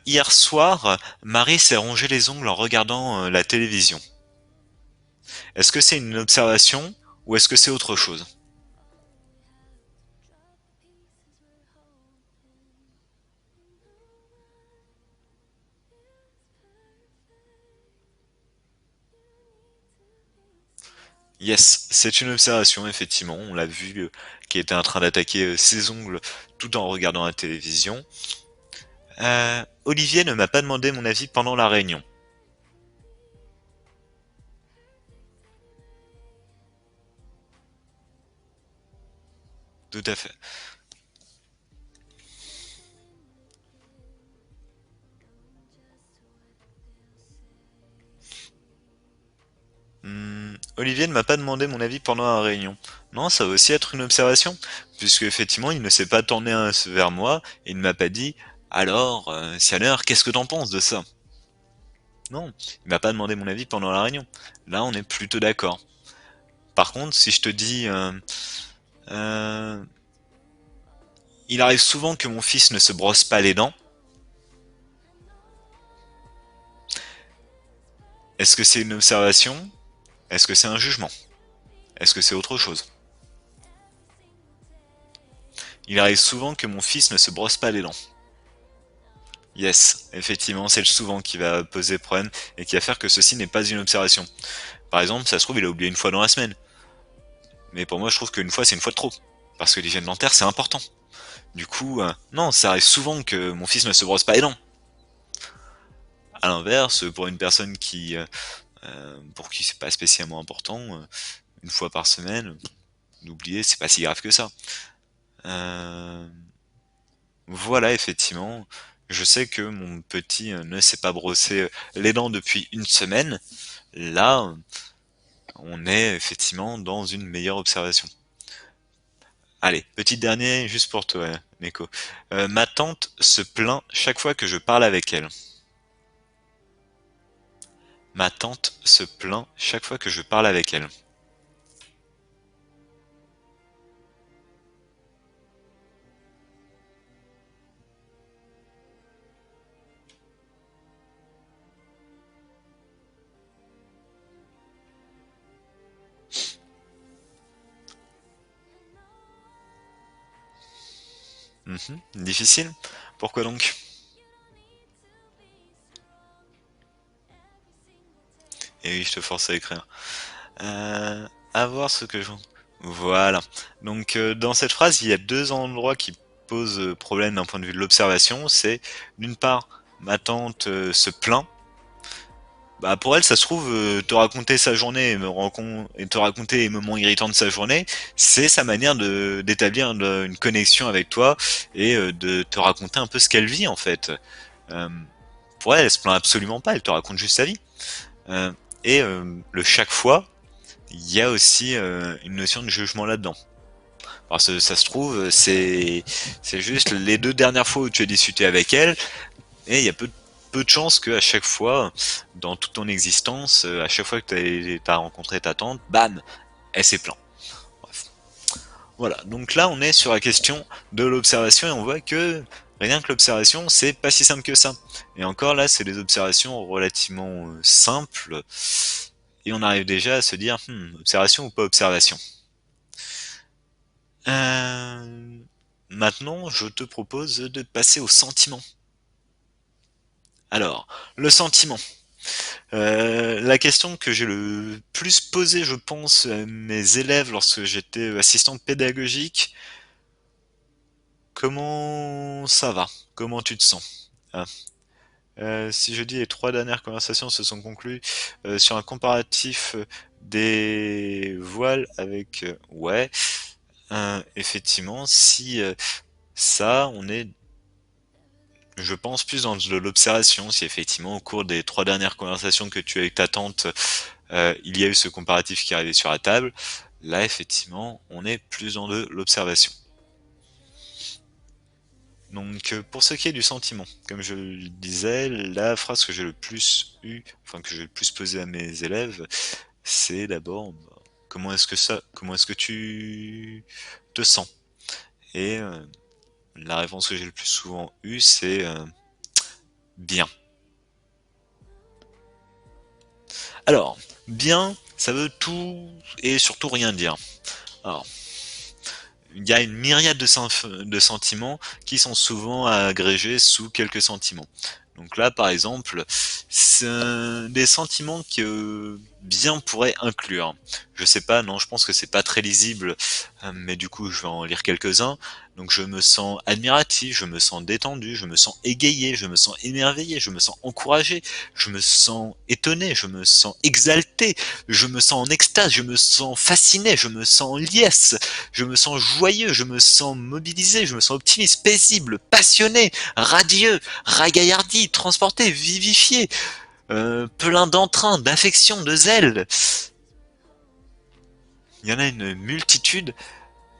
[SPEAKER 1] Hier soir, Marie s'est rongé les ongles en regardant la télévision. Est-ce que c'est une observation ou est-ce que c'est autre chose? Yes, c'est une observation, effectivement. On l'a vu qui était en train d'attaquer ses ongles tout en regardant la télévision. Olivier ne m'a pas demandé mon avis pendant la réunion. Tout à fait. Olivier ne m'a pas demandé mon avis pendant la réunion. Non, ça va aussi être une observation, puisque effectivement, il ne s'est pas tourné vers moi et il ne m'a pas dit alors, Sianer, qu'est-ce que t'en penses de ça? Non, il m'a pas demandé mon avis pendant la réunion. Là, on est plutôt d'accord. Par contre, si je te dis euh, il arrive souvent que mon fils ne se brosse pas les dents, est-ce que c'est une observation? Est-ce que c'est un jugement? Est-ce que c'est autre chose? Il arrive souvent que mon fils ne se brosse pas les dents. Yes, effectivement, c'est le souvent qui va poser problème et qui va faire que ceci n'est pas une observation. Par exemple, ça se trouve, il a oublié une fois dans la semaine. Mais pour moi, je trouve qu'une fois, c'est une fois de trop. Parce que l'hygiène dentaire, c'est important. Du coup, non, ça arrive souvent que mon fils ne se brosse pas les dents. À l'inverse, pour une personne pour qui c'est pas spécialement important, une fois par semaine, d'oublier, c'est pas si grave que ça. Euh, voilà, effectivement. Je sais que mon petit ne s'est pas brossé les dents depuis une semaine. Là, on est effectivement dans une meilleure observation. Allez, petit dernier juste pour toi, Neko. Ma tante se plaint chaque fois que je parle avec elle. Ma tante se plaint chaque fois que je parle avec elle. Difficile? Pourquoi donc? Et oui, je te force à écrire. À voir ce que je... Voilà. Donc dans cette phrase, il y a deux endroits qui posent problème d'un point de vue de l'observation. C'est d'une part, ma tante se plaint. Bah pour elle, ça se trouve, te raconter sa journée et te raconter les moments irritants de sa journée, c'est sa manière de d'établir une connexion avec toi et de te raconter un peu ce qu'elle vit en fait. Euh, pour elle, elle se plaint absolument pas, elle te raconte juste sa vie. Euh, et le chaque fois, il y a aussi une notion de jugement là-dedans. Parce que ça se trouve, c'est juste les deux dernières fois où tu as discuté avec elle, et il y a peu de chances qu'à chaque fois, dans toute ton existence, à chaque fois que t'as rencontré ta tante, bam, elle s'est plaint. Bref. Voilà, donc là on est sur la question de l'observation et on voit que rien que l'observation, c'est pas si simple que ça. Et encore là, c'est des observations relativement simples, et on arrive déjà à se dire, observation ou pas observation. Euh, Maintenant, je te propose de passer au sentiment. Alors, le sentiment. La question que j'ai le plus posée, je pense, à mes élèves lorsque j'étais assistant pédagogique, comment ça va? Comment tu te sens? Ah. Si je dis les trois dernières conversations se sont conclues sur un comparatif des voiles avec... ouais, effectivement, si ça, on est, je pense, plus dans de l'observation. Si effectivement, au cours des trois dernières conversations que tu as avec ta tante, il y a eu ce comparatif qui est arrivé sur la table, là, effectivement, on est plus dans de l'observation. Donc, pour ce qui est du sentiment, comme je le disais, la phrase que j'ai le plus eu, enfin que j'ai le plus posée à mes élèves, c'est d'abord, bah, comment est-ce que tu te sens? Et la réponse que j'ai le plus souvent eue, c'est bien. Alors, bien, ça veut tout et surtout rien dire. Alors, il y a une myriade de sentiments qui sont souvent agrégés sous quelques sentiments. Donc là, par exemple, c'est des sentiments que bien pourrait inclure. Je sais pas, non, je pense que c'est pas très lisible, mais du coup, je vais en lire quelques-uns. Donc je me sens admiratif, je me sens détendu, je me sens égayé, je me sens émerveillé, je me sens encouragé, je me sens étonné, je me sens exalté, je me sens en extase, je me sens fasciné, je me sens en liesse, je me sens joyeux, je me sens mobilisé, je me sens optimiste, paisible, passionné, radieux, ragaillardi, transporté, vivifié, plein d'entrain, d'affection, de zèle. Il y en a une multitude,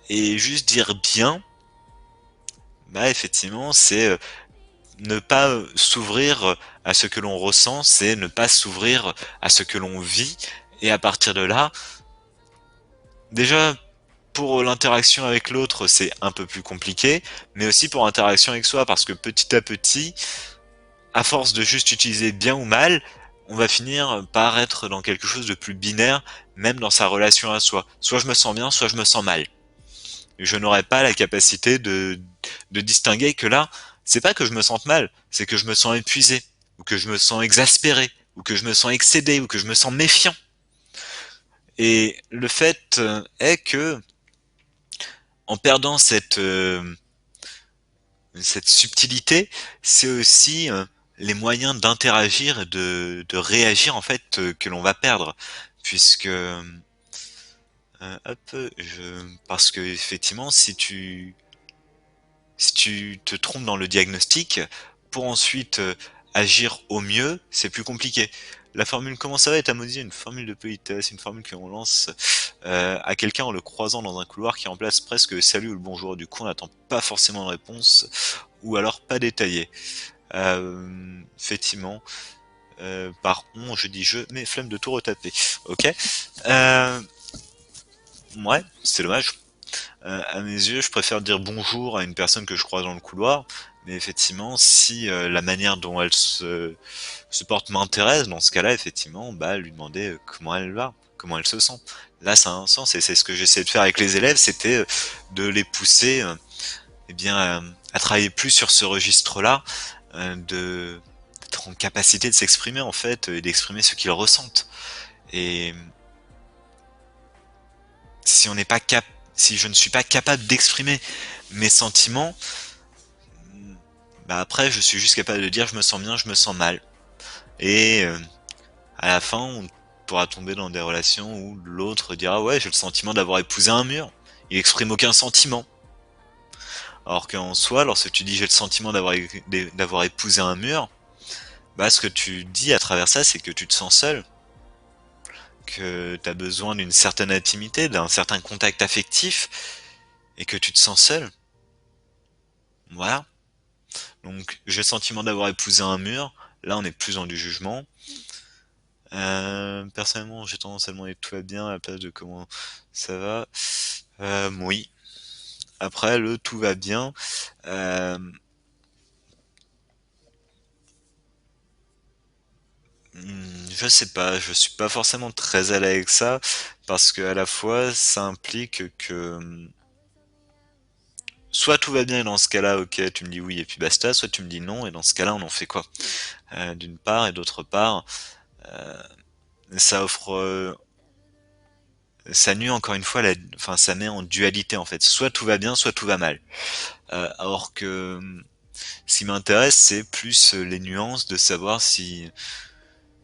[SPEAKER 1] et juste dire bien, bah effectivement, c'est ne pas s'ouvrir à ce que l'on ressent, c'est ne pas s'ouvrir à ce que l'on vit, et à partir de là, déjà, pour l'interaction avec l'autre, c'est un peu plus compliqué, mais aussi pour l'interaction avec soi, parce que petit à petit, à force de juste utiliser bien ou mal, on va finir par être dans quelque chose de plus binaire, même dans sa relation à soi. Soit je me sens bien, soit je me sens mal. Et je n'aurai pas la capacité de distinguer que là, c'est pas que je me sente mal, c'est que je me sens épuisé, ou que je me sens exaspéré, ou que je me sens excédé, ou que je me sens méfiant. Et le fait est que, en perdant cette subtilité, c'est aussi les moyens d'interagir et de réagir en fait que l'on va perdre, puisque parce que effectivement, si tu te trompes dans le diagnostic, pour ensuite agir au mieux, c'est plus compliqué. La formule comment ça va est à modifier une formule de politesse, une formule qu'on lance à quelqu'un en le croisant dans un couloir qui remplace presque le salut ou le bonjour. Du coup, on n'attend pas forcément de réponse ou alors pas détaillée. Effectivement, Par on, je dis je, mais flemme de tout retaper. Ok. Euh, ouais, c'est dommage. À mes yeux, je préfère dire bonjour à une personne que je croise dans le couloir. Mais effectivement, si la manière dont elle se porte m'intéresse, dans ce cas-là, effectivement, bah, lui demander comment elle va, comment elle se sent. Là, ça a un sens, et c'est ce que j'essaie de faire avec les élèves, c'était de les pousser, eh bien, à travailler plus sur ce registre-là, de d'être en capacité de s'exprimer en fait, et d'exprimer ce qu'ils ressentent. Et si on n'est pas cap, si je ne suis pas capable d'exprimer mes sentiments, bah après, je suis juste capable de dire je me sens bien, je me sens mal. Et à la fin, on pourra tomber dans des relations où l'autre dira ouais, j'ai le sentiment d'avoir épousé un mur. Il exprime aucun sentiment. Alors qu'en soi, lorsque tu dis j'ai le sentiment d'avoir épousé un mur, bah ce que tu dis à travers ça, c'est que tu te sens seul, que tu as besoin d'une certaine intimité, d'un certain contact affectif, et que tu te sens seul. Voilà. Donc j'ai le sentiment d'avoir épousé un mur. Là, on est plus dans du jugement. Personnellement, j'ai tendance à demander tout va bien à la place de comment ça va. Oui. Après, le tout va bien. Euh, je sais pas, je suis pas forcément très à l'aise avec ça parce que à la fois ça implique que soit tout va bien et dans ce cas-là, ok, tu me dis oui et puis basta, soit tu me dis non et dans ce cas-là, on en fait quoi? D'une part et d'autre part, ça offre, ça nuit encore une fois, enfin ça met en dualité en fait. Soit tout va bien, soit tout va mal. Alors que ce qui m'intéresse, c'est plus les nuances de savoir si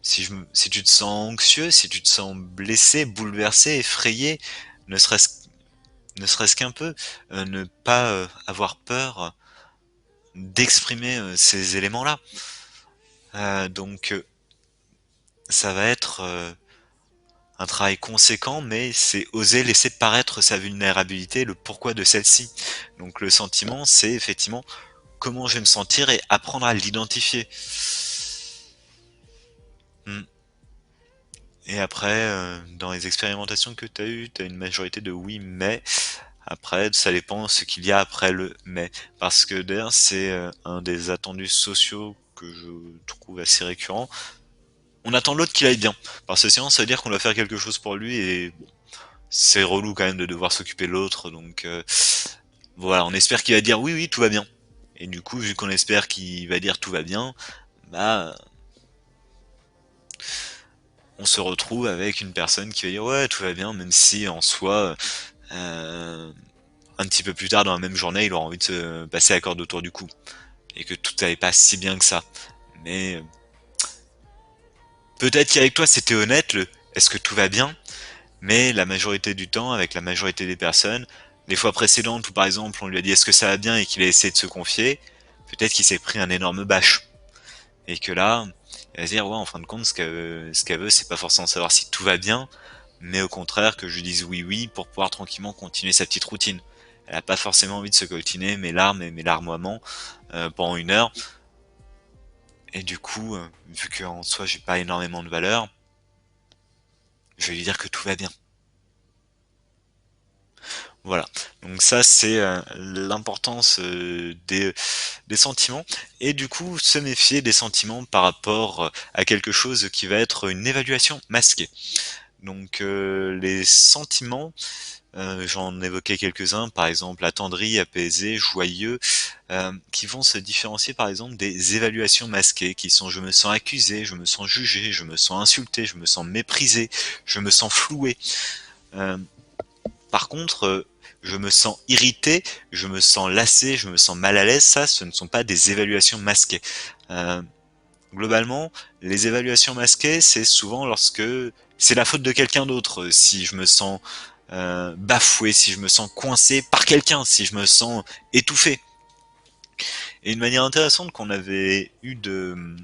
[SPEAKER 1] tu te sens anxieux, si tu te sens blessé, bouleversé, effrayé, ne serait-ce ne serait-ce qu'un peu, ne pas avoir peur d'exprimer ces éléments-là. Donc ça va être un travail conséquent, mais c'est oser laisser paraître sa vulnérabilité, le pourquoi de celle-ci. Donc le sentiment, c'est effectivement comment je vais me sentir et apprendre à l'identifier. Hmm. Et après, dans les expérimentations que tu as une majorité de oui, mais après, ça dépend ce qu'il y a après le mais. Parce que d'ailleurs, c'est un des attendus sociaux que je trouve assez récurrent. On attend l'autre qu'il aille bien. Parce que sinon, ça veut dire qu'on doit faire quelque chose pour lui et bon, c'est relou quand même de devoir s'occuper de l'autre. Donc voilà, on espère qu'il va dire oui, oui, tout va bien. Et du coup, vu qu'on espère qu'il va dire tout va bien, bah on se retrouve avec une personne qui va dire ouais, tout va bien, même si en soi, euh, un petit peu plus tard dans la même journée, il aura envie de se passer la corde autour du cou. Et que tout n'allait pas si bien que ça. Mais peut-être qu'avec toi c'était honnête, le est-ce que tout va bien? Mais la majorité du temps, avec la majorité des personnes, les fois précédentes où par exemple on lui a dit est-ce que ça va bien et qu'il a essayé de se confier, peut-être qu'il s'est pris un énorme bâche. Et que là, elle va se dire ouais en fin de compte ce qu'elle veut c'est pas forcément savoir si tout va bien, mais au contraire que je lui dise oui oui pour pouvoir tranquillement continuer sa petite routine. Elle a pas forcément envie de se coltiner mes larmes et mes larmoiements pendant 1 heure. Et du coup, vu qu'en soi j'ai pas énormément de valeur, je vais lui dire que tout va bien. Voilà. Donc ça c'est l'importance des sentiments. Et du coup, se méfier des sentiments par rapport à quelque chose qui va être une évaluation masquée. Donc les sentiments, j'en évoquais quelques-uns, par exemple attendri, apaisé, joyeux, qui vont se différencier par exemple des évaluations masquées, qui sont je me sens accusé, je me sens jugé, je me sens insulté, je me sens méprisé, je me sens floué. Euh, Par contre, je me sens irrité, je me sens lassé, je me sens mal à l'aise, ça ce ne sont pas des évaluations masquées. Euh, Globalement, les évaluations masquées, c'est souvent lorsque c'est la faute de quelqu'un d'autre. Si je me sens bafoué, si je me sens coincé par quelqu'un, si je me sens étouffé. Et une manière intéressante qu'on avait eu de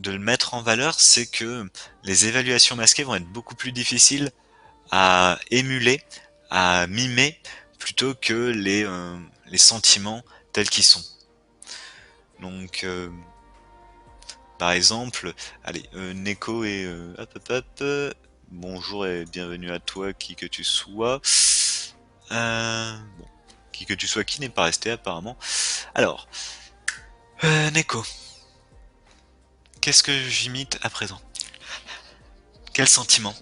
[SPEAKER 1] le mettre en valeur, c'est que les évaluations masquées vont être beaucoup plus difficiles à émuler, à mimer, plutôt que les sentiments tels qu'ils sont. Donc Par exemple, allez, Neko et hop hop hop. Bonjour et bienvenue à toi, qui que tu sois. Bon, qui que tu sois, qui n'est pas resté apparemment. Alors, Neko, qu'est-ce que j'imite à présent? Quel sentiment?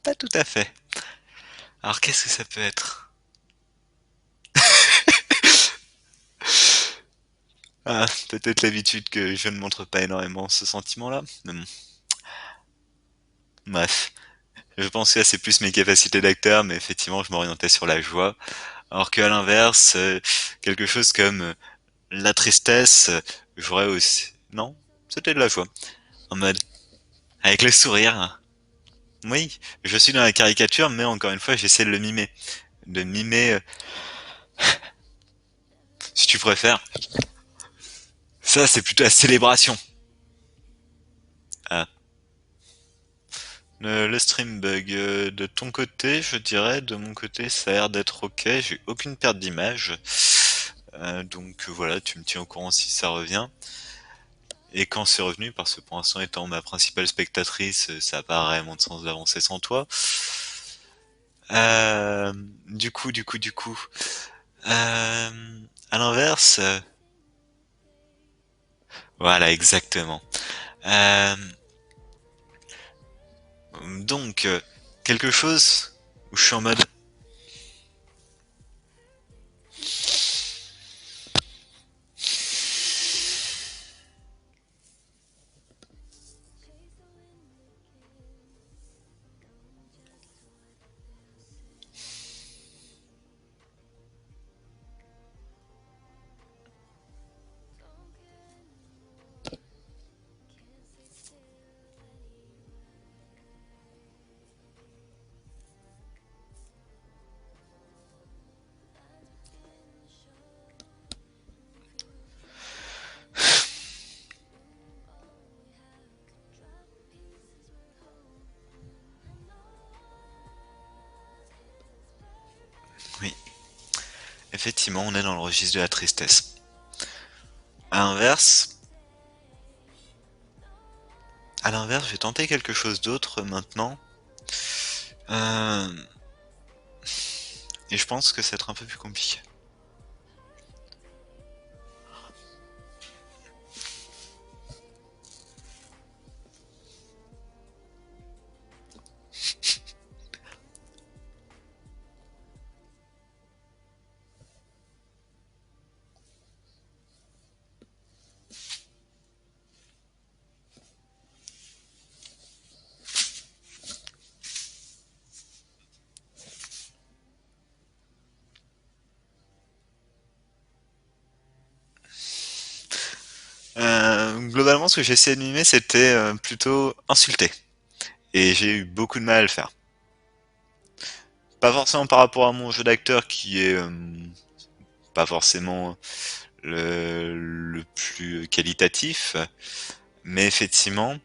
[SPEAKER 1] Pas tout à fait. Alors qu'est-ce que ça peut être? Ah, peut-être l'habitude que je ne montre pas énormément ce sentiment-là. Mais bon, bref. Je pensais c'est plus mes capacités d'acteur, mais effectivement, je m'orientais sur la joie. Alors qu'à l'inverse, quelque chose comme la tristesse, j'aurais aussi... Non, c'était de la joie. En mode, avec le sourire. Oui, je suis dans la caricature, mais encore une fois, j'essaie de le mimer. De mimer, si tu préfères. Ça, c'est plutôt la célébration. Ah. Le stream bug de ton côté, je dirais, de mon côté, ça a l'air d'être ok. J'ai aucune perte d'image. Donc voilà, tu me tiens au courant si ça revient. Et quand c'est revenu, parce que pour l'instant étant ma principale spectatrice, ça n'a pas vraiment de sens d'avancer sans toi. Euh, du coup, à l'inverse, voilà, exactement. Euh, donc, quelque chose où je suis en mode, oui, effectivement, on est dans le registre de la tristesse. À l'inverse, je vais tenter quelque chose d'autre maintenant. Euh, et je pense que ça va être un peu plus compliqué. Globalement, ce que j'ai essayé de mimer, c'était plutôt insulter. Et j'ai eu beaucoup de mal à le faire. Pas forcément par rapport à mon jeu d'acteur qui est pas forcément le plus qualitatif, mais effectivement,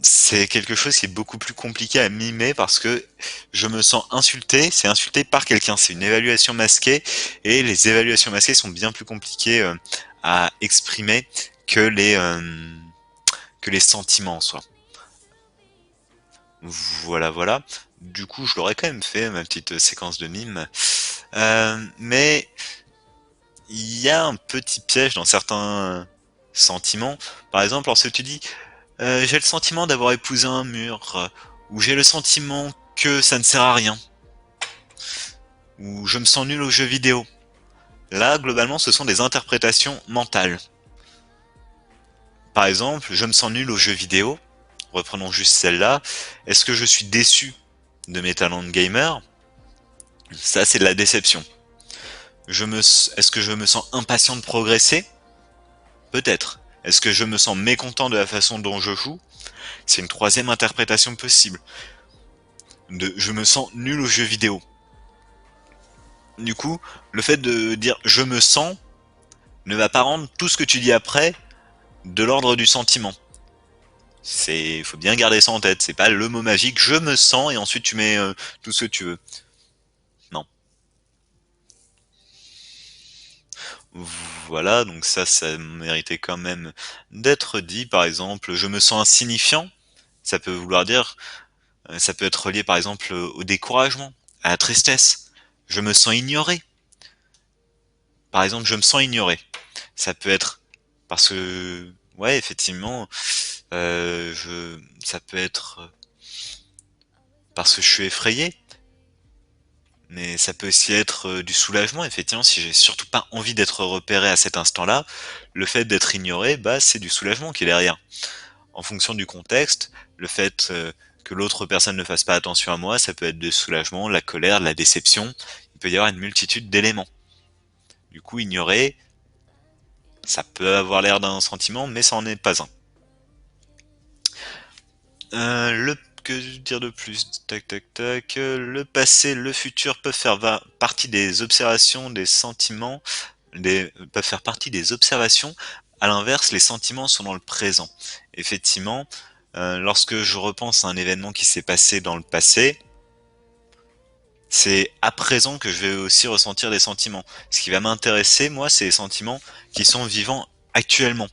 [SPEAKER 1] c'est quelque chose qui est beaucoup plus compliqué à mimer parce que je me sens insulté, c'est insulté par quelqu'un, c'est une évaluation masquée et les évaluations masquées sont bien plus compliquées à exprimer que que les sentiments en soi. Voilà, voilà. Du coup, je l'aurais quand même fait, ma petite séquence de mime. Mais il y a un petit piège dans certains sentiments. Par exemple, lorsque tu dis j'ai le sentiment d'avoir épousé un mur, ou j'ai le sentiment que ça ne sert à rien, ou je me sens nul aux jeux vidéo. Là, globalement, ce sont des interprétations mentales. Par exemple, je me sens nul aux jeux vidéo. Reprenons juste celle-là. Est-ce que je suis déçu de mes talents de gamer? Ça, c'est de la déception. Est-ce que je me sens impatient de progresser? Peut-être. Est-ce que je me sens mécontent de la façon dont je joue? C'est une troisième interprétation possible. Je me sens nul aux jeux vidéo. Du coup, le fait de dire je me sens ne va pas rendre tout ce que tu dis après de l'ordre du sentiment. Faut bien garder ça en tête. C'est pas le mot magique je me sens et ensuite tu mets tout ce que tu veux. Non. Voilà, donc ça méritait quand même d'être dit. Par exemple, je me sens insignifiant. Ça peut vouloir dire, ça peut être relié par exemple au découragement, à la tristesse. Je me sens ignoré. Par exemple, je me sens ignoré. Ça peut être parce que, ouais, effectivement, ça peut être parce que je suis effrayé. Mais ça peut aussi être du soulagement, effectivement, si j'ai surtout pas envie d'être repéré à cet instant-là, le fait d'être ignoré, bah, c'est du soulagement qui est derrière. En fonction du contexte, le fait que l'autre personne ne fasse pas attention à moi, ça peut être du soulagement, la colère, la déception. Il peut y avoir une multitude d'éléments. Du coup, ignorer, ça peut avoir l'air d'un sentiment, mais ça en est pas un. Que dire de plus? Tac, tac, tac. Le passé, le futur peuvent faire partie des observations, des sentiments, peuvent faire partie des observations. À l'inverse, les sentiments sont dans le présent. Effectivement, lorsque je repense à un événement qui s'est passé dans le passé, c'est à présent que je vais aussi ressentir des sentiments. Ce qui va m'intéresser, moi, c'est les sentiments qui sont vivants actuellement.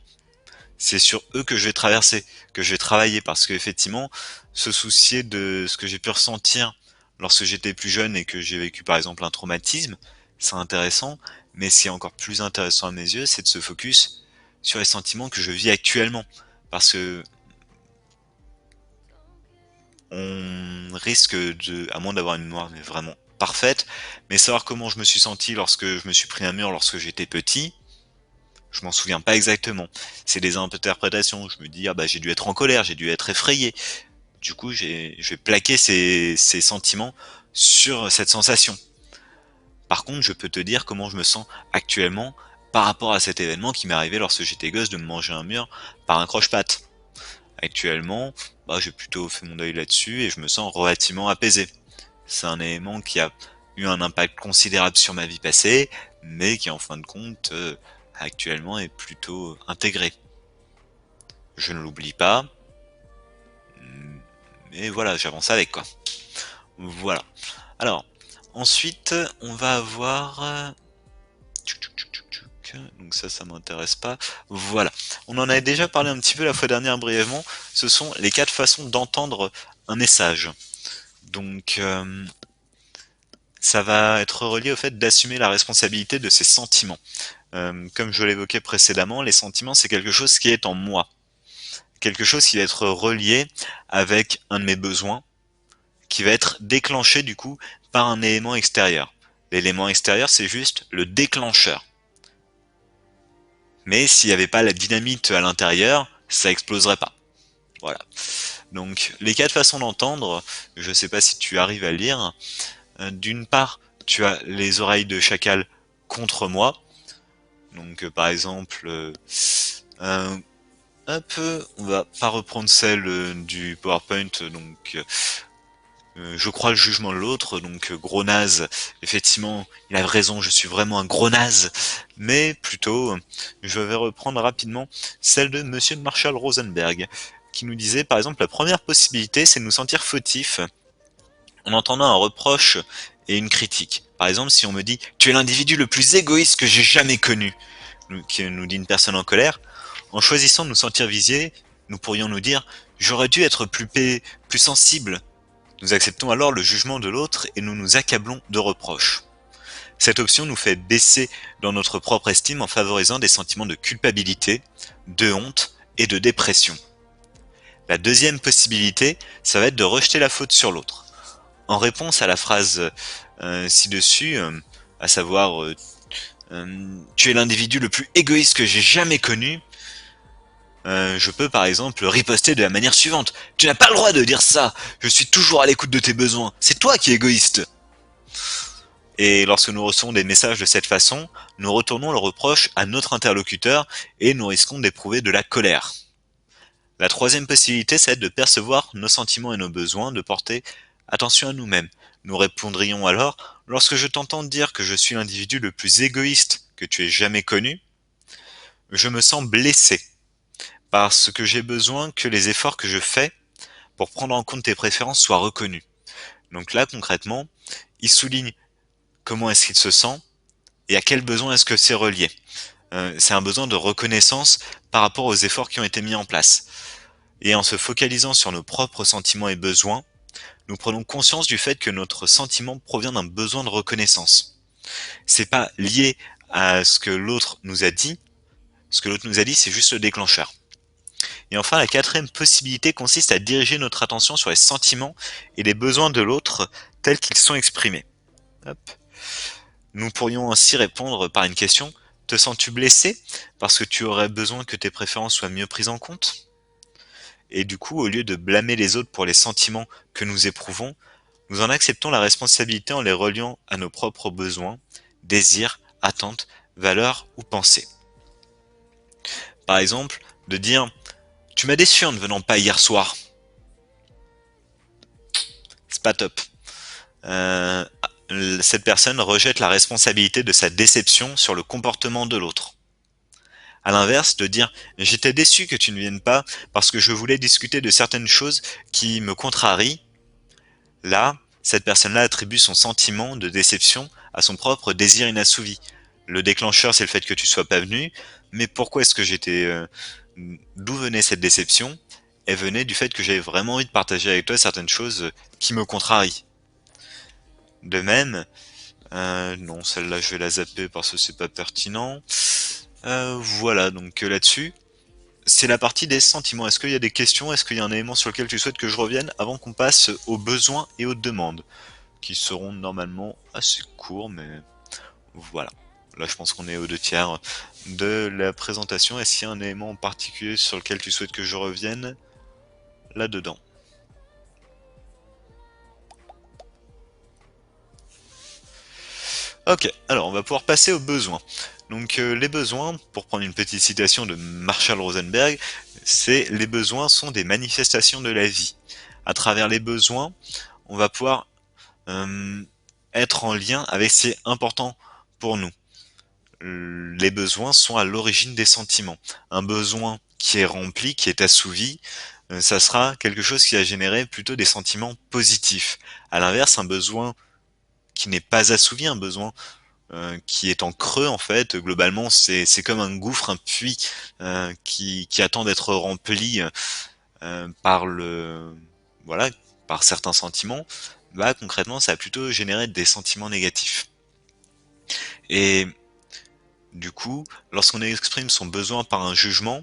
[SPEAKER 1] C'est sur eux que je vais traverser, que je vais travailler, parce que effectivement, se soucier de ce que j'ai pu ressentir lorsque j'étais plus jeune et que j'ai vécu par exemple un traumatisme, c'est intéressant, mais ce qui est encore plus intéressant à mes yeux, c'est de se focus sur les sentiments que je vis actuellement, parce que on risque de, à moins d'avoir une mémoire mais vraiment parfaite, mais savoir comment je me suis senti lorsque je me suis pris un mur lorsque j'étais petit, je m'en souviens pas exactement. C'est des interprétations. Je me dis, ah bah j'ai dû être en colère, j'ai dû être effrayé. Du coup, je vais plaquer ces sentiments sur cette sensation. Par contre, je peux te dire comment je me sens actuellement par rapport à cet événement qui m'est arrivé lorsque j'étais gosse de me manger un mur par un croche-patte. Actuellement, bah, j'ai plutôt fait mon deuil là-dessus et je me sens relativement apaisé. C'est un élément qui a eu un impact considérable sur ma vie passée, mais qui en fin de compte, actuellement est plutôt intégré. Je ne l'oublie pas, mais voilà, j'avance avec quoi. Voilà. Alors, ensuite, on va avoir... Donc ça m'intéresse pas. Voilà. On en avait déjà parlé un petit peu la fois dernière brièvement. Ce sont les 4 façons d'entendre un message. Donc, ça va être relié au fait d'assumer la responsabilité de ses sentiments. Comme je l'évoquais précédemment, les sentiments, c'est quelque chose qui est en moi. Quelque chose qui va être relié avec un de mes besoins, qui va être déclenché du coup par un élément extérieur. L'élément extérieur, c'est juste le déclencheur. Mais s'il n'y avait pas la dynamite à l'intérieur, ça exploserait pas. Voilà. Donc les 4 façons d'entendre, je ne sais pas si tu arrives à lire. D'une part, tu as les oreilles de chacal contre moi. Donc par exemple, on va pas reprendre celle du PowerPoint, donc je crois le jugement de l'autre, donc gros naze, effectivement, il a raison, je suis vraiment un gros naze, mais plutôt, je vais reprendre rapidement celle de Monsieur Marshall Rosenberg, qui nous disait, par exemple, la première possibilité, c'est de nous sentir fautifs en entendant un reproche et une critique. Par exemple, si on me dit « Tu es l'individu le plus égoïste que j'ai jamais connu », qui nous dit une personne en colère, en choisissant de nous sentir visés, nous pourrions nous dire « J'aurais dû être plus sensible ». Nous acceptons alors le jugement de l'autre et nous nous accablons de reproches. Cette option nous fait baisser dans notre propre estime en favorisant des sentiments de culpabilité, de honte et de dépression. La deuxième possibilité, ça va être de rejeter la faute sur l'autre. En réponse à la phrase ci-dessus, à savoir tu es l'individu le plus égoïste que j'ai jamais connu, je peux par exemple riposter de la manière suivante. Tu n'as pas le droit de dire ça. Je suis toujours à l'écoute de tes besoins. C'est toi qui es égoïste. Et lorsque nous recevons des messages de cette façon, nous retournons le reproche à notre interlocuteur et nous risquons d'éprouver de la colère. La troisième possibilité, c'est de percevoir nos sentiments et nos besoins, de porter attention à nous-mêmes. Nous répondrions alors: lorsque je t'entends dire que je suis l'individu le plus égoïste que tu aies jamais connu, je me sens blessé, parce que j'ai besoin que les efforts que je fais pour prendre en compte tes préférences soient reconnus. Donc là, concrètement, il souligne comment est-ce qu'il se sent et à quel besoin est-ce que c'est relié. C'est un besoin de reconnaissance par rapport aux efforts qui ont été mis en place. Et en se focalisant sur nos propres sentiments et besoins, nous prenons conscience du fait que notre sentiment provient d'un besoin de reconnaissance. C'est pas lié à ce que l'autre nous a dit. Ce que l'autre nous a dit, c'est juste le déclencheur. Et enfin, la quatrième possibilité consiste à diriger notre attention sur les sentiments et les besoins de l'autre tels qu'ils sont exprimés. Hop. Nous pourrions ainsi répondre par une question: te sens-tu blessé parce que tu aurais besoin que tes préférences soient mieux prises en compte? Et du coup, au lieu de blâmer les autres pour les sentiments que nous éprouvons, nous en acceptons la responsabilité en les reliant à nos propres besoins, désirs, attentes, valeurs ou pensées. Par exemple, de dire: tu m'as déçu en ne venant pas hier soir. C'est pas top. Euh, cette personne rejette la responsabilité de sa déception sur le comportement de l'autre. À l'inverse, de dire: j'étais déçu que tu ne viennes pas parce que je voulais discuter de certaines choses qui me contrarient. Là, cette personne-là attribue son sentiment de déception à son propre désir inassouvi. Le déclencheur, c'est le fait que tu sois pas venu, mais pourquoi est-ce que d'où venait cette déception? Elle venait du fait que j'avais vraiment envie de partager avec toi certaines choses qui me contrarient. De même, non, celle-là je vais la zapper parce que c'est pas pertinent. Voilà, donc là-dessus, c'est la partie des sentiments. Est-ce qu'il y a des questions? Est-ce qu'il y a un élément sur lequel tu souhaites que je revienne avant qu'on passe aux besoins et aux demandes, qui seront normalement assez courts, mais voilà. Là, je pense qu'on est aux 2 tiers de la présentation. Est-ce qu'il y a un élément en particulier sur lequel tu souhaites que je revienne là-dedans? Ok, alors on va pouvoir passer aux besoins. Donc les besoins, pour prendre une petite citation de Marshall Rosenberg, c'est: les besoins sont des manifestations de la vie. À travers les besoins, on va pouvoir euh, être en lien avec ce qui est important pour nous. Les besoins sont à l'origine des sentiments. Un besoin qui est rempli, qui est assouvi, ça sera quelque chose qui va générer plutôt des sentiments positifs. À l'inverse, un besoin qui n'est pas assouvi, un besoin qui est en creux, en fait, globalement, c'est comme un gouffre, un puits qui attend d'être rempli par voilà, par certains sentiments. Là, concrètement, ça va plutôt générer des sentiments négatifs. Et du coup, lorsqu'on exprime son besoin par un jugement,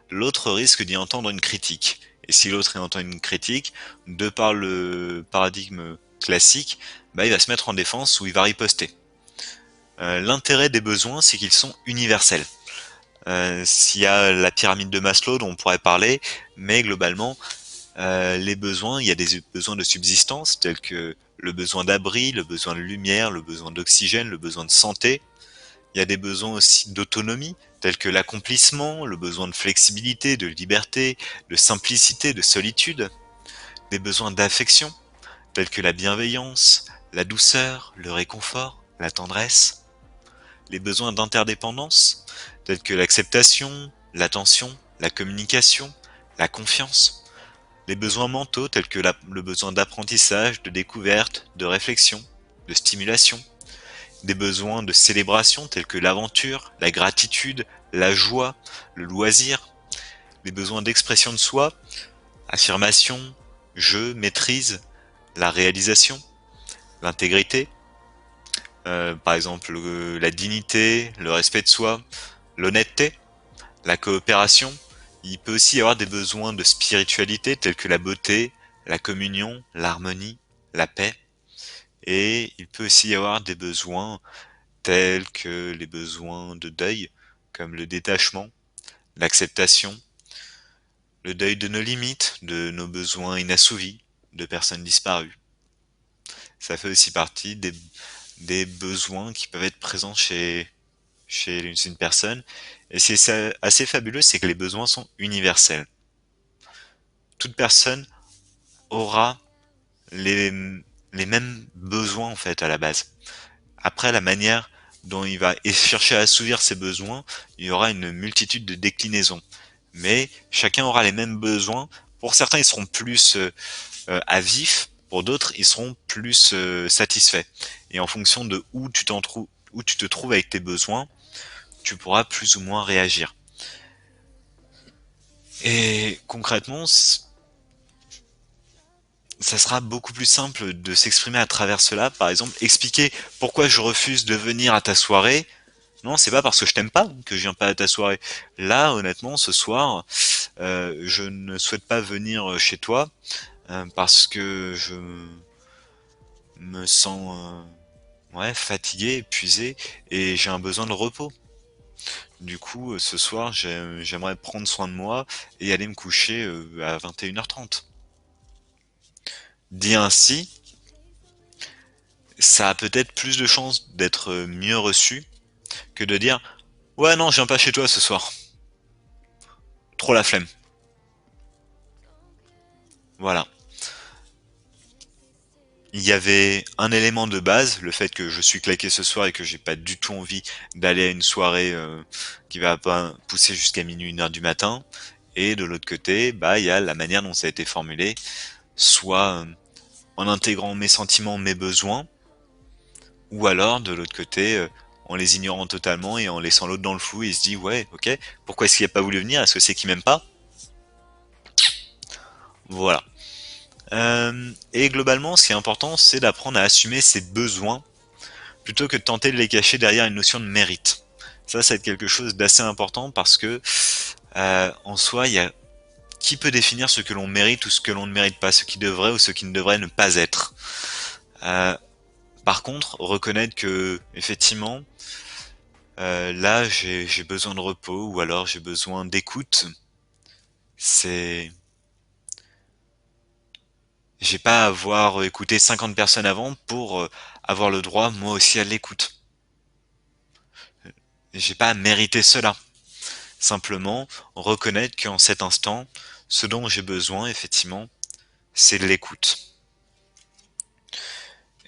[SPEAKER 1] l'autre risque d'y entendre une critique. Et si l'autre y entend une critique, de par le paradigme classique, il va se mettre en défense ou il va riposter. L'intérêt des besoins, c'est qu'ils sont universels. S'il y a la pyramide de Maslow dont on pourrait parler, mais globalement, les besoins, il y a des besoins de subsistance tels que le besoin d'abri, le besoin de lumière, le besoin d'oxygène, le besoin de santé. Il y a des besoins aussi d'autonomie tels que l'accomplissement, le besoin de flexibilité, de liberté, de simplicité, de solitude. Des besoins d'affection tels que la bienveillance, la douceur, le réconfort, la tendresse. Les besoins d'interdépendance tels que l'acceptation, l'attention, la communication, la confiance. Les besoins mentaux tels que le besoin d'apprentissage, de découverte, de réflexion, de stimulation. Des besoins de célébration tels que l'aventure, la gratitude, la joie, le loisir. Les besoins d'expression de soi, affirmation, jeu, maîtrise, la réalisation, l'intégrité. Par exemple, la dignité, le respect de soi, l'honnêteté, la coopération. Il peut aussi y avoir des besoins de spiritualité tels que la beauté, la communion, l'harmonie, la paix. Et il peut aussi y avoir des besoins tels que les besoins de deuil, comme le détachement, l'acceptation, le deuil de nos limites, de nos besoins inassouvis, de personnes disparues. Ça fait aussi partie des besoins qui peuvent être présents chez une personne. Et c'est assez fabuleux, c'est que les besoins sont universels. Toute personne aura les, les mêmes besoins en fait à la base. Après, la manière dont il va chercher à assouvir ses besoins, il y aura une multitude de déclinaisons. Mais chacun aura les mêmes besoins. Pour certains, ils seront plus à vif. Pour d'autres, ils seront plus satisfaits. Et en fonction de où tu te trouves avec tes besoins, tu pourras plus ou moins réagir. Et concrètement, ça sera beaucoup plus simple de s'exprimer à travers cela. Par exemple, expliquer pourquoi je refuse de venir à ta soirée. Non, c'est pas parce que je t'aime pas que je viens pas à ta soirée. Là, honnêtement, ce soir, je ne souhaite pas venir chez toi parce que je me sens ouais, fatigué, épuisé et j'ai un besoin de repos. Du coup, ce soir, j'aimerais prendre soin de moi et aller me coucher à 21h30. Dit ainsi, ça a peut-être plus de chances d'être mieux reçu que de dire ouais non, je viens pas chez toi ce soir. Trop la flemme. Voilà. Il y avait un élément de base, le fait que je suis claqué ce soir et que j'ai pas du tout envie d'aller à une soirée qui va pas pousser jusqu'à minuit, 1h du matin. Et de l'autre côté, bah il y a la manière dont ça a été formulé, soit en intégrant mes sentiments, mes besoins, ou alors de l'autre côté, en les ignorant totalement et en laissant l'autre dans le flou, il se dit ouais, ok, pourquoi est-ce qu'il a pas voulu venir? Est-ce que c'est qu'il m'aime pas? Voilà. Et globalement, ce qui est important, c'est d'apprendre à assumer ses besoins plutôt que de tenter de les cacher derrière une notion de mérite. Ça va être quelque chose d'assez important parce que en soi, il y a qui peut définir ce que l'on mérite ou ce que l'on ne mérite pas, ce qui devrait ou ce qui ne devrait ne pas être. Euh, Par contre, reconnaître que effectivement, là, j'ai besoin de repos ou alors j'ai besoin d'écoute. C'est, j'ai pas à avoir écouté 50 personnes avant pour avoir le droit moi aussi à l'écoute. J'ai pas à mériter cela. Simplement reconnaître qu'en cet instant, ce dont j'ai besoin, effectivement, c'est de l'écoute.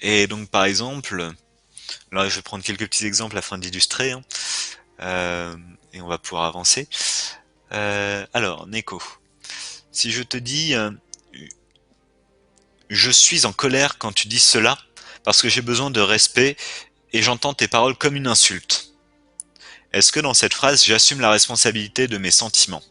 [SPEAKER 1] Et donc, par exemple, là, je vais prendre quelques petits exemples afin d'illustrer, hein, et on va pouvoir avancer. Alors, Neko, si je te dis je suis en colère quand tu dis cela, parce que j'ai besoin de respect et j'entends tes paroles comme une insulte. Est-ce que dans cette phrase, j'assume la responsabilité de mes sentiments?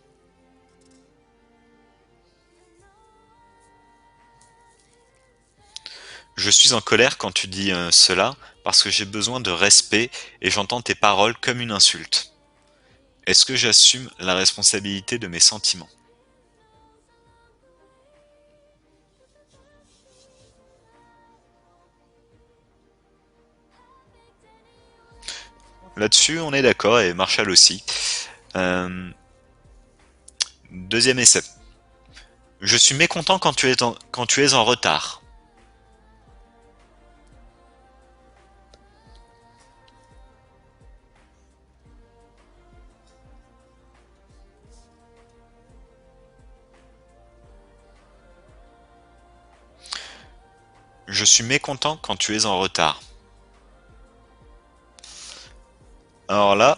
[SPEAKER 1] Je suis en colère quand tu dis cela, parce que j'ai besoin de respect et j'entends tes paroles comme une insulte. Est-ce que j'assume la responsabilité de mes sentiments? Là-dessus, on est d'accord, et Marshall aussi. Euh, Deuxième essai. Je suis mécontent quand tu es en retard. Je suis mécontent quand tu es en retard. Alors là,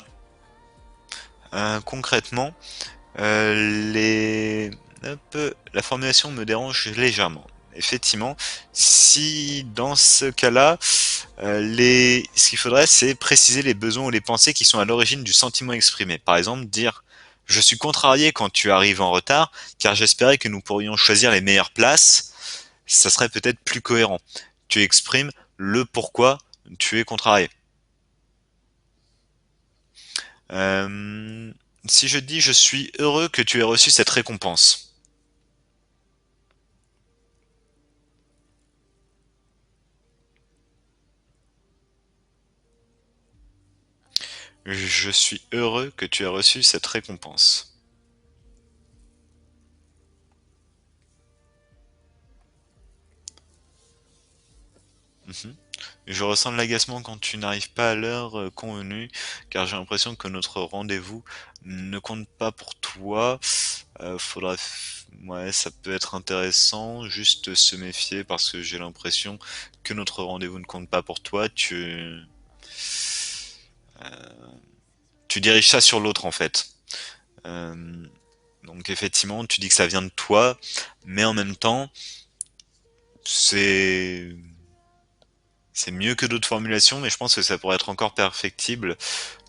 [SPEAKER 1] concrètement, la formulation me dérange légèrement. Effectivement, si dans ce cas-là, ce qu'il faudrait, c'est préciser les besoins ou les pensées qui sont à l'origine du sentiment exprimé. Par exemple, dire je suis contrarié quand tu arrives en retard, car j'espérais que nous pourrions choisir les meilleures places. Ça serait peut-être plus cohérent. Tu exprimes le pourquoi tu es contrarié. Euh, Si je dis je suis heureux que tu aies reçu cette récompense. Je suis heureux que tu aies reçu cette récompense. Mhm. Je ressens de l'agacement quand tu n'arrives pas à l'heure convenue, car j'ai l'impression que notre rendez-vous ne compte pas pour toi. Ouais, ça peut être intéressant, juste se méfier parce que j'ai l'impression que notre rendez-vous ne compte pas pour toi. Tu diriges ça sur l'autre en fait. Euh, donc effectivement, tu dis que ça vient de toi, mais en même temps, c'est c'est mieux que d'autres formulations, mais je pense que ça pourrait être encore perfectible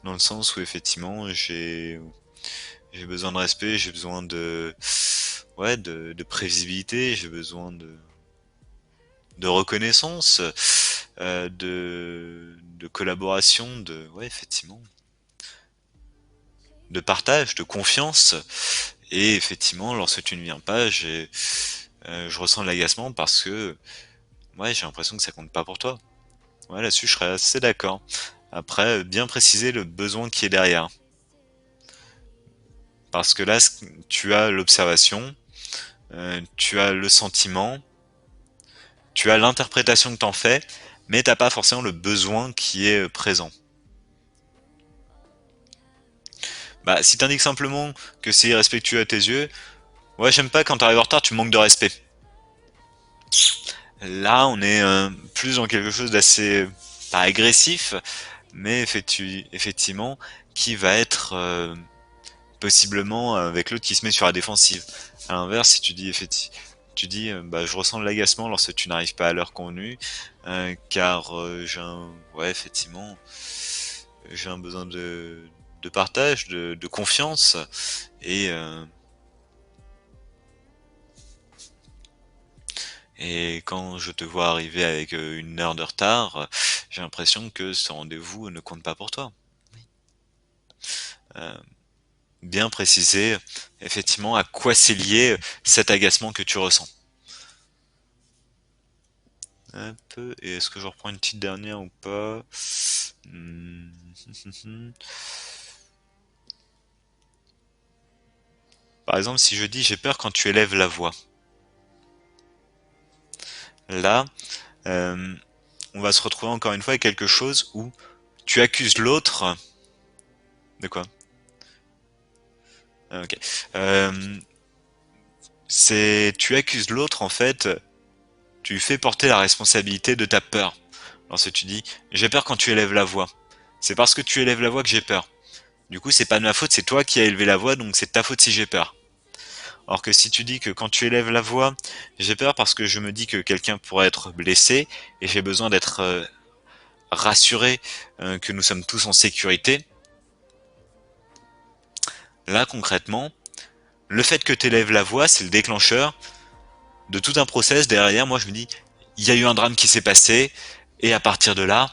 [SPEAKER 1] dans le sens où effectivement j'ai besoin de respect, j'ai besoin de ouais de prévisibilité, j'ai besoin de reconnaissance, de collaboration, de ouais effectivement de partage, de confiance. Et effectivement, lorsque tu ne viens pas, je ressens de l'agacement parce que ouais j'ai l'impression que ça compte pas pour toi. Ouais, là-dessus je serais assez d'accord. Après, bien préciser le besoin qui est derrière. Parce que là, tu as l'observation, tu as le sentiment, tu as l'interprétation que t'en fais, mais t'as pas forcément le besoin qui est présent. Bah, si t'indiques simplement que c'est irrespectueux à tes yeux, ouais, j'aime pas quand t'arrives en retard, tu manques de respect. Là, on est plus dans quelque chose d'assez, pas agressif, mais effectivement, qui va être possiblement avec l'autre qui se met sur la défensive. À l'inverse, si tu dis tu dis bah, je ressens de l'agacement lorsque tu n'arrives pas à l'heure convenue, car ouais effectivement j'ai un besoin de partage, de confiance et euh, et quand je te vois arriver avec une heure de retard, j'ai l'impression que ce rendez-vous ne compte pas pour toi. Euh, Bien préciser effectivement à quoi c'est lié cet agacement que tu ressens. Un peu. Et est-ce que je reprends une petite dernière ou pas? Hmm. Par exemple, si je dis j'ai peur quand tu élèves la voix. Là, euh, on va se retrouver encore une fois avec quelque chose où tu accuses l'autre. De quoi? Ah, ok. Euh, c'est tu accuses l'autre en fait. Tu lui fais porter la responsabilité de ta peur. Lorsque tu dis j'ai peur quand tu élèves la voix. C'est parce que tu élèves la voix que j'ai peur. Du coup, c'est pas de ma faute, c'est toi qui as élevé la voix, donc c'est de ta faute si j'ai peur. Alors que si tu dis que quand tu élèves la voix, j'ai peur parce que je me dis que quelqu'un pourrait être blessé et j'ai besoin d'être rassuré que nous sommes tous en sécurité. Là, concrètement, le fait que tu élèves la voix, c'est le déclencheur de tout un process. Derrière, moi, je me dis, il y a eu un drame qui s'est passé et à partir de là,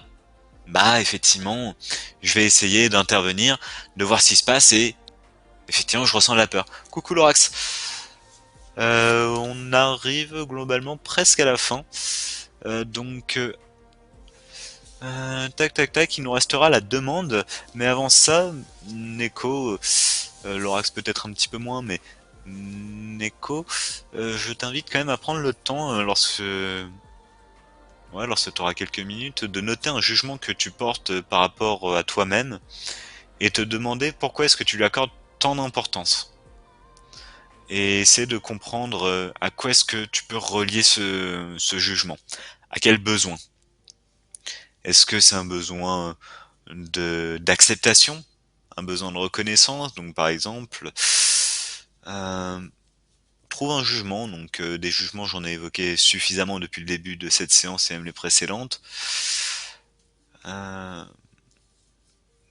[SPEAKER 1] bah, effectivement, je vais essayer d'intervenir, de voir ce qui se passe et effectivement, je ressens la peur. Coucou Lorax. On arrive globalement presque à la fin. Tac tac tac, il nous restera la demande. Mais avant ça, Neko, Lorax peut-être un petit peu moins, mais Neko, je t'invite quand même à prendre le temps, lorsque tu auras quelques minutes, de noter un jugement que tu portes par rapport à toi-même et te demander pourquoi est-ce que tu lui accordes tant d'importance. Et essayer de comprendre à quoi est-ce que tu peux relier ce jugement. À quel besoin? Est-ce que c'est un besoin d'acceptation, un besoin de reconnaissance? Donc par exemple, euh, trouve un jugement. Donc des jugements, j'en ai évoqué suffisamment depuis le début de cette séance et même les précédentes. Euh,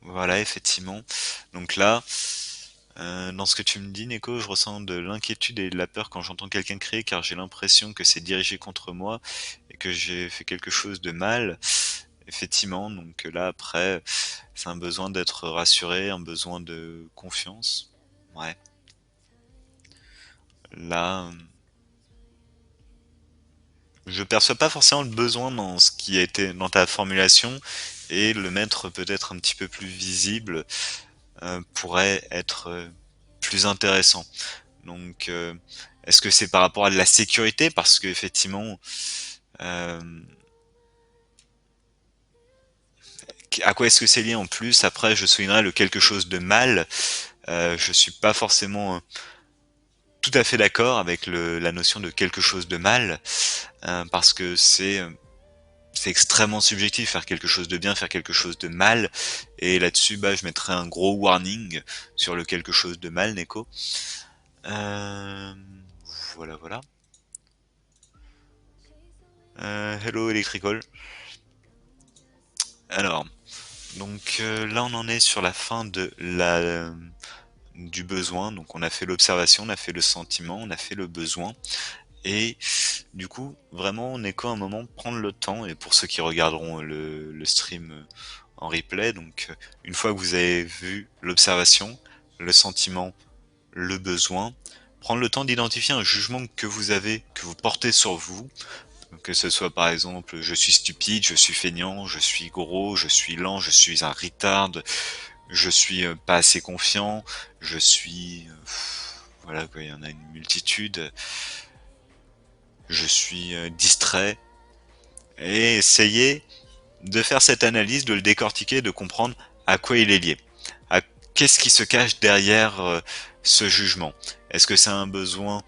[SPEAKER 1] voilà, effectivement. Donc là, dans ce que tu me dis, Neko, je ressens de l'inquiétude et de la peur quand j'entends quelqu'un crier, car j'ai l'impression que c'est dirigé contre moi et que j'ai fait quelque chose de mal. Effectivement, donc là après, c'est un besoin d'être rassuré, un besoin de confiance. Ouais. Là, je perçois pas forcément le besoin dans ce qui a été dans ta formulation et le mettre peut-être un petit peu plus visible pourrait être plus intéressant. Donc, est-ce que c'est par rapport à de la sécurité? Parce que effectivement, euh, à quoi est-ce que c'est lié en plus? Après, je soulignerai le quelque chose de mal. Je suis pas forcément tout à fait d'accord avec la notion de quelque chose de mal, parce que c'est extrêmement subjectif, faire quelque chose de bien, faire quelque chose de mal, et là-dessus, bah, je mettrais un gros warning sur le quelque chose de mal, Neko. Euh, voilà, voilà. Hello Electrical. Alors, donc là on en est sur la fin de du besoin. Donc on a fait l'observation, on a fait le sentiment, on a fait le besoin. Et du coup, vraiment, on est qu'à un moment prendre le temps, et pour ceux qui regarderont le stream en replay, donc une fois que vous avez vu l'observation, le sentiment, le besoin, prendre le temps d'identifier un jugement que vous avez, que vous portez sur vous, que ce soit par exemple je suis stupide, je suis feignant, je suis gros, je suis lent, je suis un retard, je suis pas assez confiant, je suis voilà quoi, il y en a une multitude, je suis distrait, et essayer de faire cette analyse, de le décortiquer, de comprendre à quoi il est lié. À qu'est-ce qui se cache derrière ce jugement. Est-ce que c'est un besoin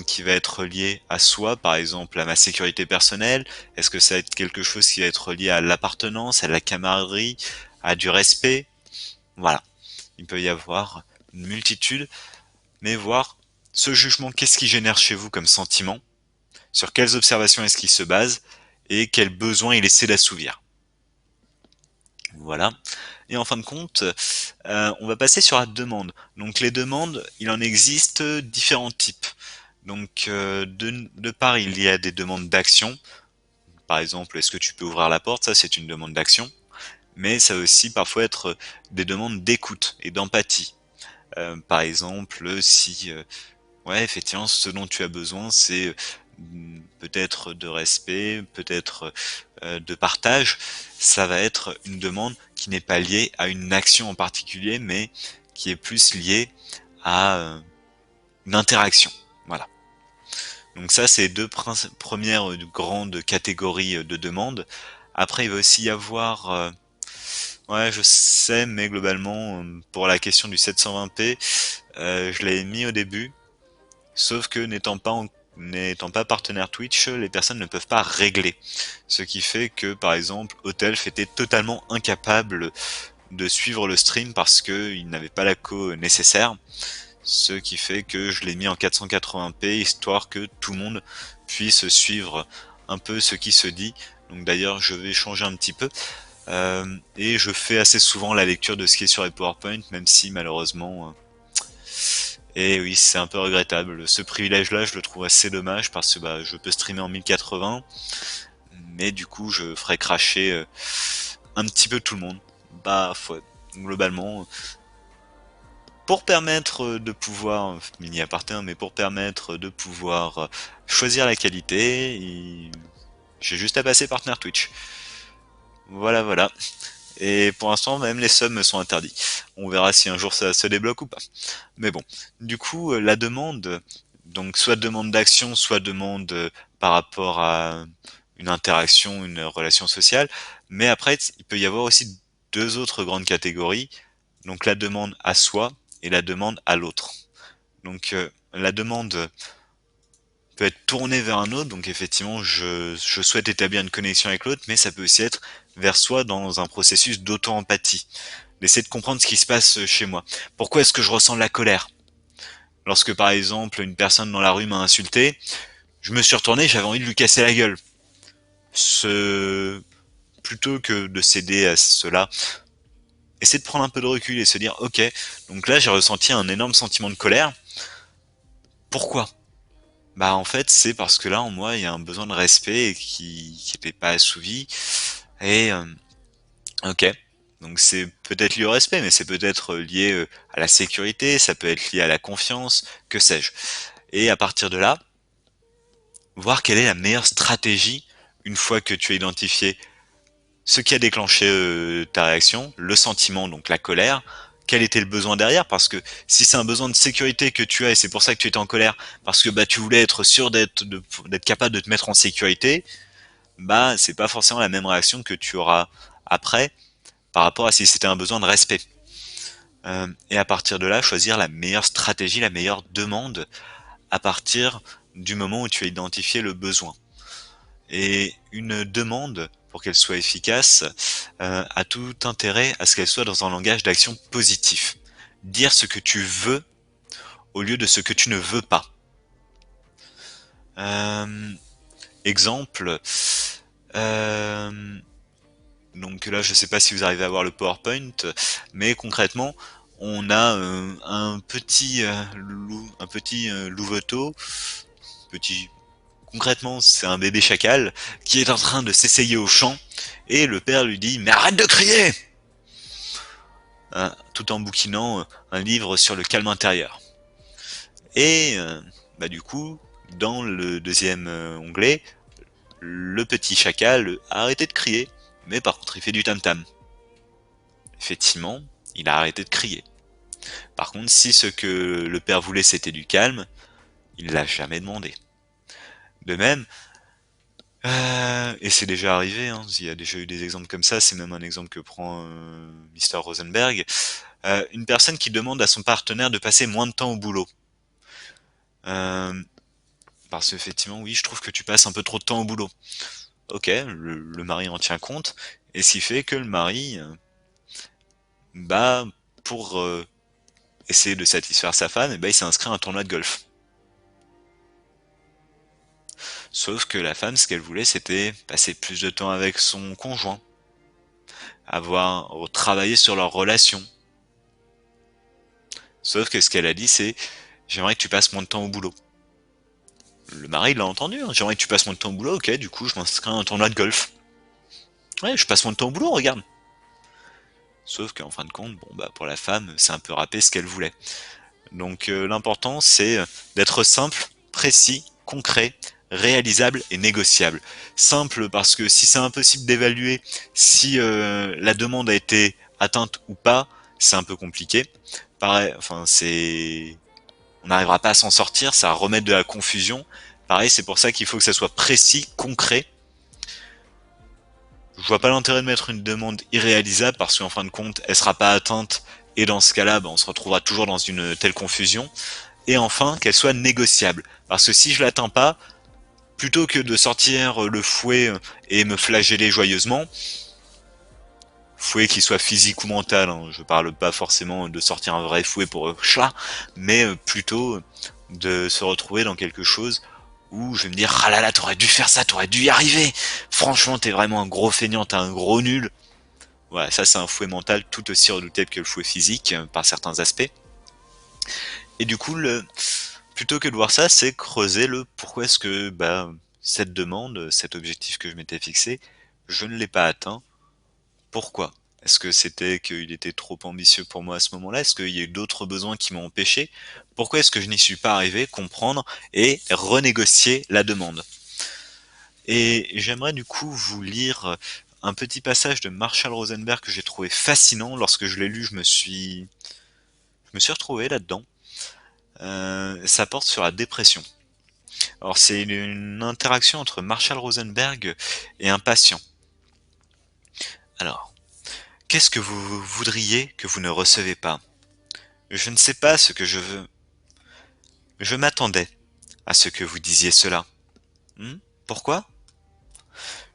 [SPEAKER 1] qui va être lié à soi, par exemple à ma sécurité personnelle? Est-ce que ça va être quelque chose qui va être lié à l'appartenance, à la camaraderie, à du respect? Voilà. Il peut y avoir une multitude, mais voir ce jugement, qu'est-ce qui génère chez vous comme sentiment? Sur quelles observations est-ce qu'il se base? Et quels besoins il essaie d'assouvir? Voilà. Et en fin de compte, on va passer sur la demande. Donc les demandes, il en existe différents types. Donc de part, il y a des demandes d'action. Par exemple, est-ce que tu peux ouvrir la porte? Ça, c'est une demande d'action. Mais ça va aussi parfois être des demandes d'écoute et d'empathie. Par exemple, si ouais, effectivement, ce dont tu as besoin, c'est peut-être de respect, peut-être de partage. Ça va être une demande qui n'est pas liée à une action en particulier, mais qui est plus liée à une interaction. Voilà. Donc ça, c'est deux premières grandes catégories de demandes. Après, il va aussi y avoir, ouais, je sais, mais globalement, pour la question du 720p, je l'avais mis au début. Sauf que n'étant pas partenaire Twitch, les personnes ne peuvent pas régler. Ce qui fait que, par exemple, Hotelf était totalement incapable de suivre le stream parce qu'il n'avait pas la co nécessaire. Ce qui fait que je l'ai mis en 480p, histoire que tout le monde puisse suivre un peu ce qui se dit. Donc d'ailleurs, je vais changer un petit peu. Et je fais assez souvent la lecture de ce qui est sur les PowerPoint, même si malheureusement et oui, c'est un peu regrettable. Ce privilège-là, je le trouve assez dommage parce que bah, je peux streamer en 1080, mais du coup, je ferais cracher un petit peu tout le monde. Bah, ouais, globalement, pour permettre de pouvoir, mini aparté, mais pour permettre de pouvoir choisir la qualité, j'ai juste à passer partenaire Twitch. Voilà, voilà. Et pour l'instant, même les subs me sont interdits. On verra si un jour ça se débloque ou pas. Mais bon, du coup, la demande, donc soit demande d'action, soit demande par rapport à une interaction, une relation sociale. Mais après, il peut y avoir aussi deux autres grandes catégories. Donc la demande à soi et la demande à l'autre. Donc la demande peut être tournée vers un autre, donc effectivement je souhaite établir une connexion avec l'autre, mais ça peut aussi être vers soi dans un processus d'auto-empathie, d'essayer de comprendre ce qui se passe chez moi. Pourquoi est-ce que je ressens de la colère? Lorsque par exemple une personne dans la rue m'a insulté, je me suis retourné, j'avais envie de lui casser la gueule. Ce... Plutôt que de céder à cela, essayer de prendre un peu de recul et se dire ok, donc là j'ai ressenti un énorme sentiment de colère. Pourquoi? Bah en fait c'est parce que là en moi il y a un besoin de respect qui n'était pas assouvi et ok, donc c'est peut-être lié au respect, mais c'est peut-être lié à la sécurité, ça peut être lié à la confiance, que sais-je. Et à partir de là, voir quelle est la meilleure stratégie une fois que tu as identifié ce qui a déclenché ta réaction, le sentiment, donc la colère, quel était le besoin derrière, parce que si c'est un besoin de sécurité que tu as et c'est pour ça que tu étais en colère, parce que bah tu voulais être sûr d'être capable de te mettre en sécurité, bah c'est pas forcément la même réaction que tu auras après, par rapport à si c'était un besoin de respect. Et à partir de là, choisir la meilleure stratégie, la meilleure demande à partir du moment où tu as identifié le besoin. Et une demande, pour qu'elle soit efficace, a tout intérêt à ce qu'elle soit dans un langage d'action positif. Dire ce que tu veux au lieu de ce que tu ne veux pas. Euh, Exemple, donc là je sais pas si vous arrivez à voir le PowerPoint, mais concrètement on a un petit louveteau, petit. Concrètement, c'est un bébé chacal qui est en train de s'essayer au chant et le père lui dit mais arrête de crier, hein, tout en bouquinant un livre sur le calme intérieur. Et bah du coup, dans le deuxième onglet, le petit chacal a arrêté de crier, mais par contre il fait du tam-tam. Effectivement, il a arrêté de crier. Par contre, si ce que le père voulait c'était du calme, il l'a jamais demandé. De même, et c'est déjà arrivé, hein, il y a déjà eu des exemples comme ça, c'est même un exemple que prend Mr. Rosenberg. Une personne qui demande à son partenaire de passer moins de temps au boulot. Euh, Parce qu'effectivement, oui, je trouve que tu passes un peu trop de temps au boulot. Ok, le mari en tient compte, et ce qui fait que le mari, bah, pour essayer de satisfaire sa femme, il s'est inscrit à un tournoi de golf. Sauf que la femme, ce qu'elle voulait, c'était passer plus de temps avec son conjoint, avoir travaillé sur leur relation. Sauf que ce qu'elle a dit, c'est j'aimerais que tu passes moins de temps au boulot. Le mari l'a entendu, hein. J'aimerais que tu passes moins de temps au boulot, ok, du coup je m'inscris à un tournoi de golf. Ouais, je passe moins de temps au boulot, regarde. Sauf qu'en fin de compte, bon bah pour la femme, c'est un peu râpé ce qu'elle voulait. Donc l'important c'est d'être simple, précis, concret, réalisable et négociable. Simple parce que si c'est impossible d'évaluer si la demande a été atteinte ou pas, c'est un peu compliqué. Pareil, enfin c'est, on n'arrivera pas à s'en sortir, ça va remettre de la confusion. Pareil, c'est pour ça qu'il faut que ça soit précis, concret. Je vois pas l'intérêt de mettre une demande irréalisable parce qu'en fin de compte, elle sera pas atteinte et dans ce cas-là, on se retrouvera toujours dans une telle confusion. Et enfin, qu'elle soit négociable. Parce que si je l'atteins pas, plutôt que de sortir le fouet et me flageller joyeusement, fouet qui soit physique ou mental, hein, je parle pas forcément de sortir un vrai fouet pour chat, mais plutôt de se retrouver dans quelque chose où je vais me dire ah là là, t'aurais dû faire ça, t'aurais dû y arriver, franchement t'es vraiment un gros feignant, t'es un gros nul. Voilà, ça c'est un fouet mental tout aussi redoutable que le fouet physique par certains aspects. Et du coup, plutôt que de voir ça, c'est creuser le pourquoi est-ce que cette demande, cet objectif que je m'étais fixé, je ne l'ai pas atteint. Pourquoi? Est-ce que c'était qu'il était trop ambitieux pour moi à ce moment-là? Est-ce qu'il y a eu d'autres besoins qui m'ont empêché? Pourquoi est-ce que je n'y suis pas arrivé? Comprendre et renégocier la demande. Et j'aimerais du coup vous lire un petit passage de Marshall Rosenberg que j'ai trouvé fascinant. Lorsque je l'ai lu, je me suis retrouvé là-dedans. Ça porte sur la dépression. Alors c'est une interaction entre Marshall Rosenberg et un patient. Alors, qu'est-ce que vous voudriez que vous ne recevez pas? Je ne sais pas ce que je veux. Je m'attendais à ce que vous disiez cela. Pourquoi?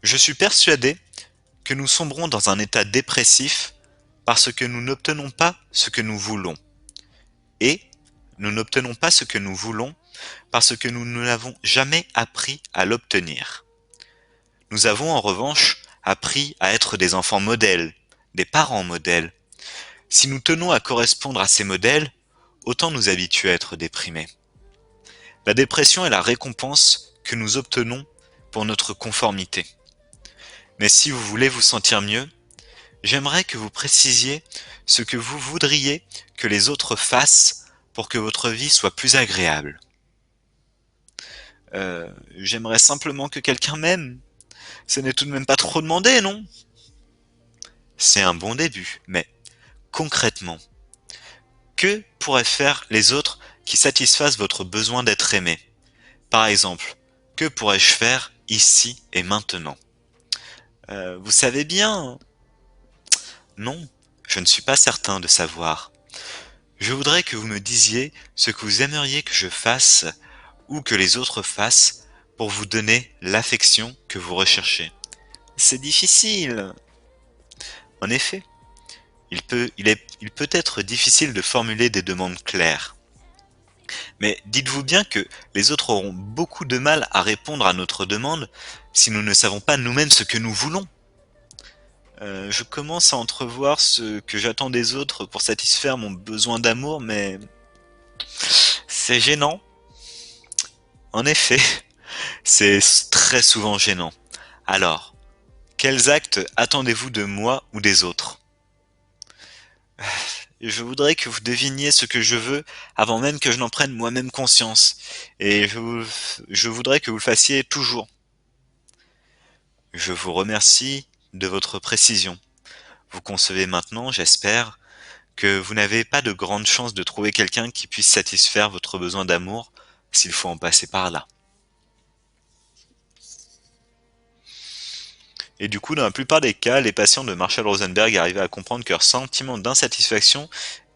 [SPEAKER 1] Je suis persuadé que nous sombrons dans un état dépressif parce que nous n'obtenons pas ce que nous voulons. Et nous n'obtenons pas ce que nous voulons parce que nous ne l'avons jamais appris à l'obtenir. Nous avons en revanche appris à être des enfants modèles, des parents modèles. Si nous tenons à correspondre à ces modèles, autant nous habituer à être déprimés. La dépression est la récompense que nous obtenons pour notre conformité. Mais si vous voulez vous sentir mieux, j'aimerais que vous précisiez ce que vous voudriez que les autres fassent pour que votre vie soit plus agréable. J'aimerais simplement que quelqu'un m'aime. Ce n'est tout de même pas trop demandé, non? C'est un bon début, mais concrètement, que pourraient faire les autres qui satisfassent votre besoin d'être aimé? Par exemple, que pourrais-je faire ici et maintenant? Vous savez bien, Non, je ne suis pas certain de savoir. Je voudrais que vous me disiez ce que vous aimeriez que je fasse ou que les autres fassent pour vous donner l'affection que vous recherchez. C'est difficile. En effet, il peut être difficile de formuler des demandes claires. Mais dites-vous bien que les autres auront beaucoup de mal à répondre à notre demande si nous ne savons pas nous-mêmes ce que nous voulons. Je commence à entrevoir ce que j'attends des autres pour satisfaire mon besoin d'amour, mais c'est gênant. En effet, c'est très souvent gênant. Alors, quels actes attendez-vous de moi ou des autres? Je voudrais que vous deviniez ce que je veux avant même que je n'en prenne moi-même conscience. Et je voudrais que vous le fassiez toujours. Je vous remercie de votre précision. Vous concevez maintenant, j'espère, que vous n'avez pas de grande chance de trouver quelqu'un qui puisse satisfaire votre besoin d'amour s'il faut en passer par là. Et du coup, dans la plupart des cas, les patients de Marshall Rosenberg arrivaient à comprendre que leur sentiment d'insatisfaction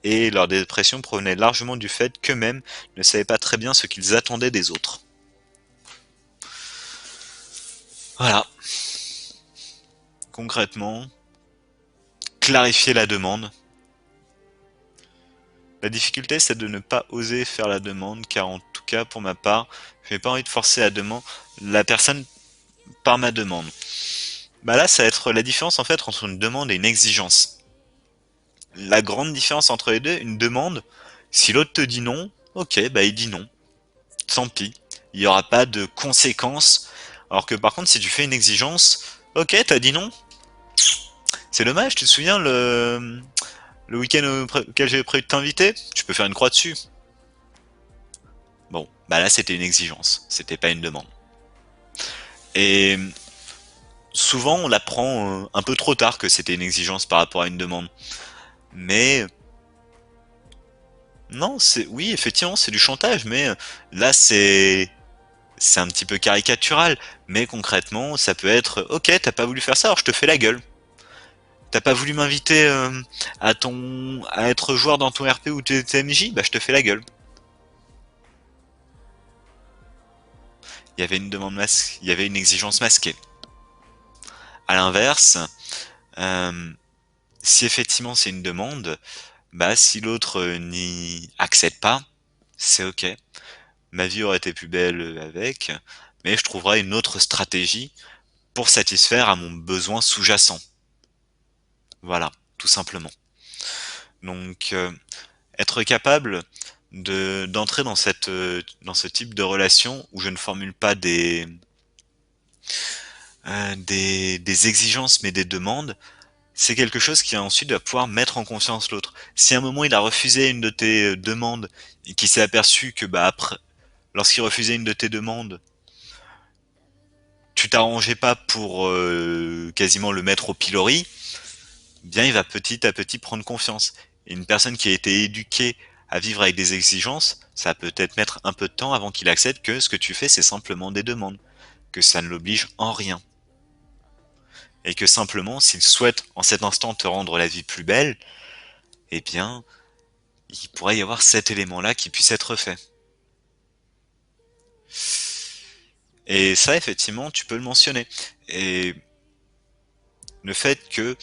[SPEAKER 1] et leur dépression provenaient largement du fait qu'eux-mêmes ne savaient pas très bien ce qu'ils attendaient des autres. Voilà, concrètement, clarifier la demande. La difficulté, c'est de ne pas oser faire la demande, car en tout cas, pour ma part, je n'ai pas envie de forcer la personne par ma demande. Bah là, ça va être la différence en fait entre une demande et une exigence. La grande différence entre les deux, une demande, si l'autre te dit non, ok, bah il dit non. Tant pis. Il n'y aura pas de conséquences. Alors que par contre, si tu fais une exigence, ok, t'as dit non. C'est dommage, tu te souviens le week-end auquel j'avais prévu de t'inviter? Tu peux faire une croix dessus. Bon, bah là c'était une exigence, c'était pas une demande. Et souvent on l'apprend un peu trop tard que c'était une exigence par rapport à une demande. Mais non, oui effectivement c'est du chantage, mais là c'est un petit peu caricatural. Mais concrètement ça peut être ok t'as pas voulu faire ça alors je te fais la gueule. T'as pas voulu m'inviter à être joueur dans ton RP ou tes TMJ, bah je te fais la gueule. Il y avait une demande masquée, il y avait une exigence masquée. À l'inverse, euh, si effectivement c'est une demande, bah si l'autre n'y accède pas, c'est ok. Ma vie aurait été plus belle avec, mais je trouverai une autre stratégie pour satisfaire à mon besoin sous-jacent. Voilà, tout simplement. Donc être capable d'entrer dans dans ce type de relation où je ne formule pas des exigences mais des demandes, c'est quelque chose qui ensuite va pouvoir mettre en confiance l'autre. Si à un moment il a refusé une de tes demandes et qu'il s'est aperçu que bah après, lorsqu'il refusait une de tes demandes, tu t'arrangeais pas pour quasiment le mettre au pilori, bien il va petit à petit prendre confiance. Et une personne qui a été éduquée à vivre avec des exigences, ça peut peut-être mettre un peu de temps avant qu'il accepte que ce que tu fais c'est simplement des demandes, que ça ne l'oblige en rien. Et que simplement, s'il souhaite en cet instant te rendre la vie plus belle, eh bien, il pourrait y avoir cet élément-là qui puisse être fait. Et ça, effectivement, tu peux le mentionner. Et le fait que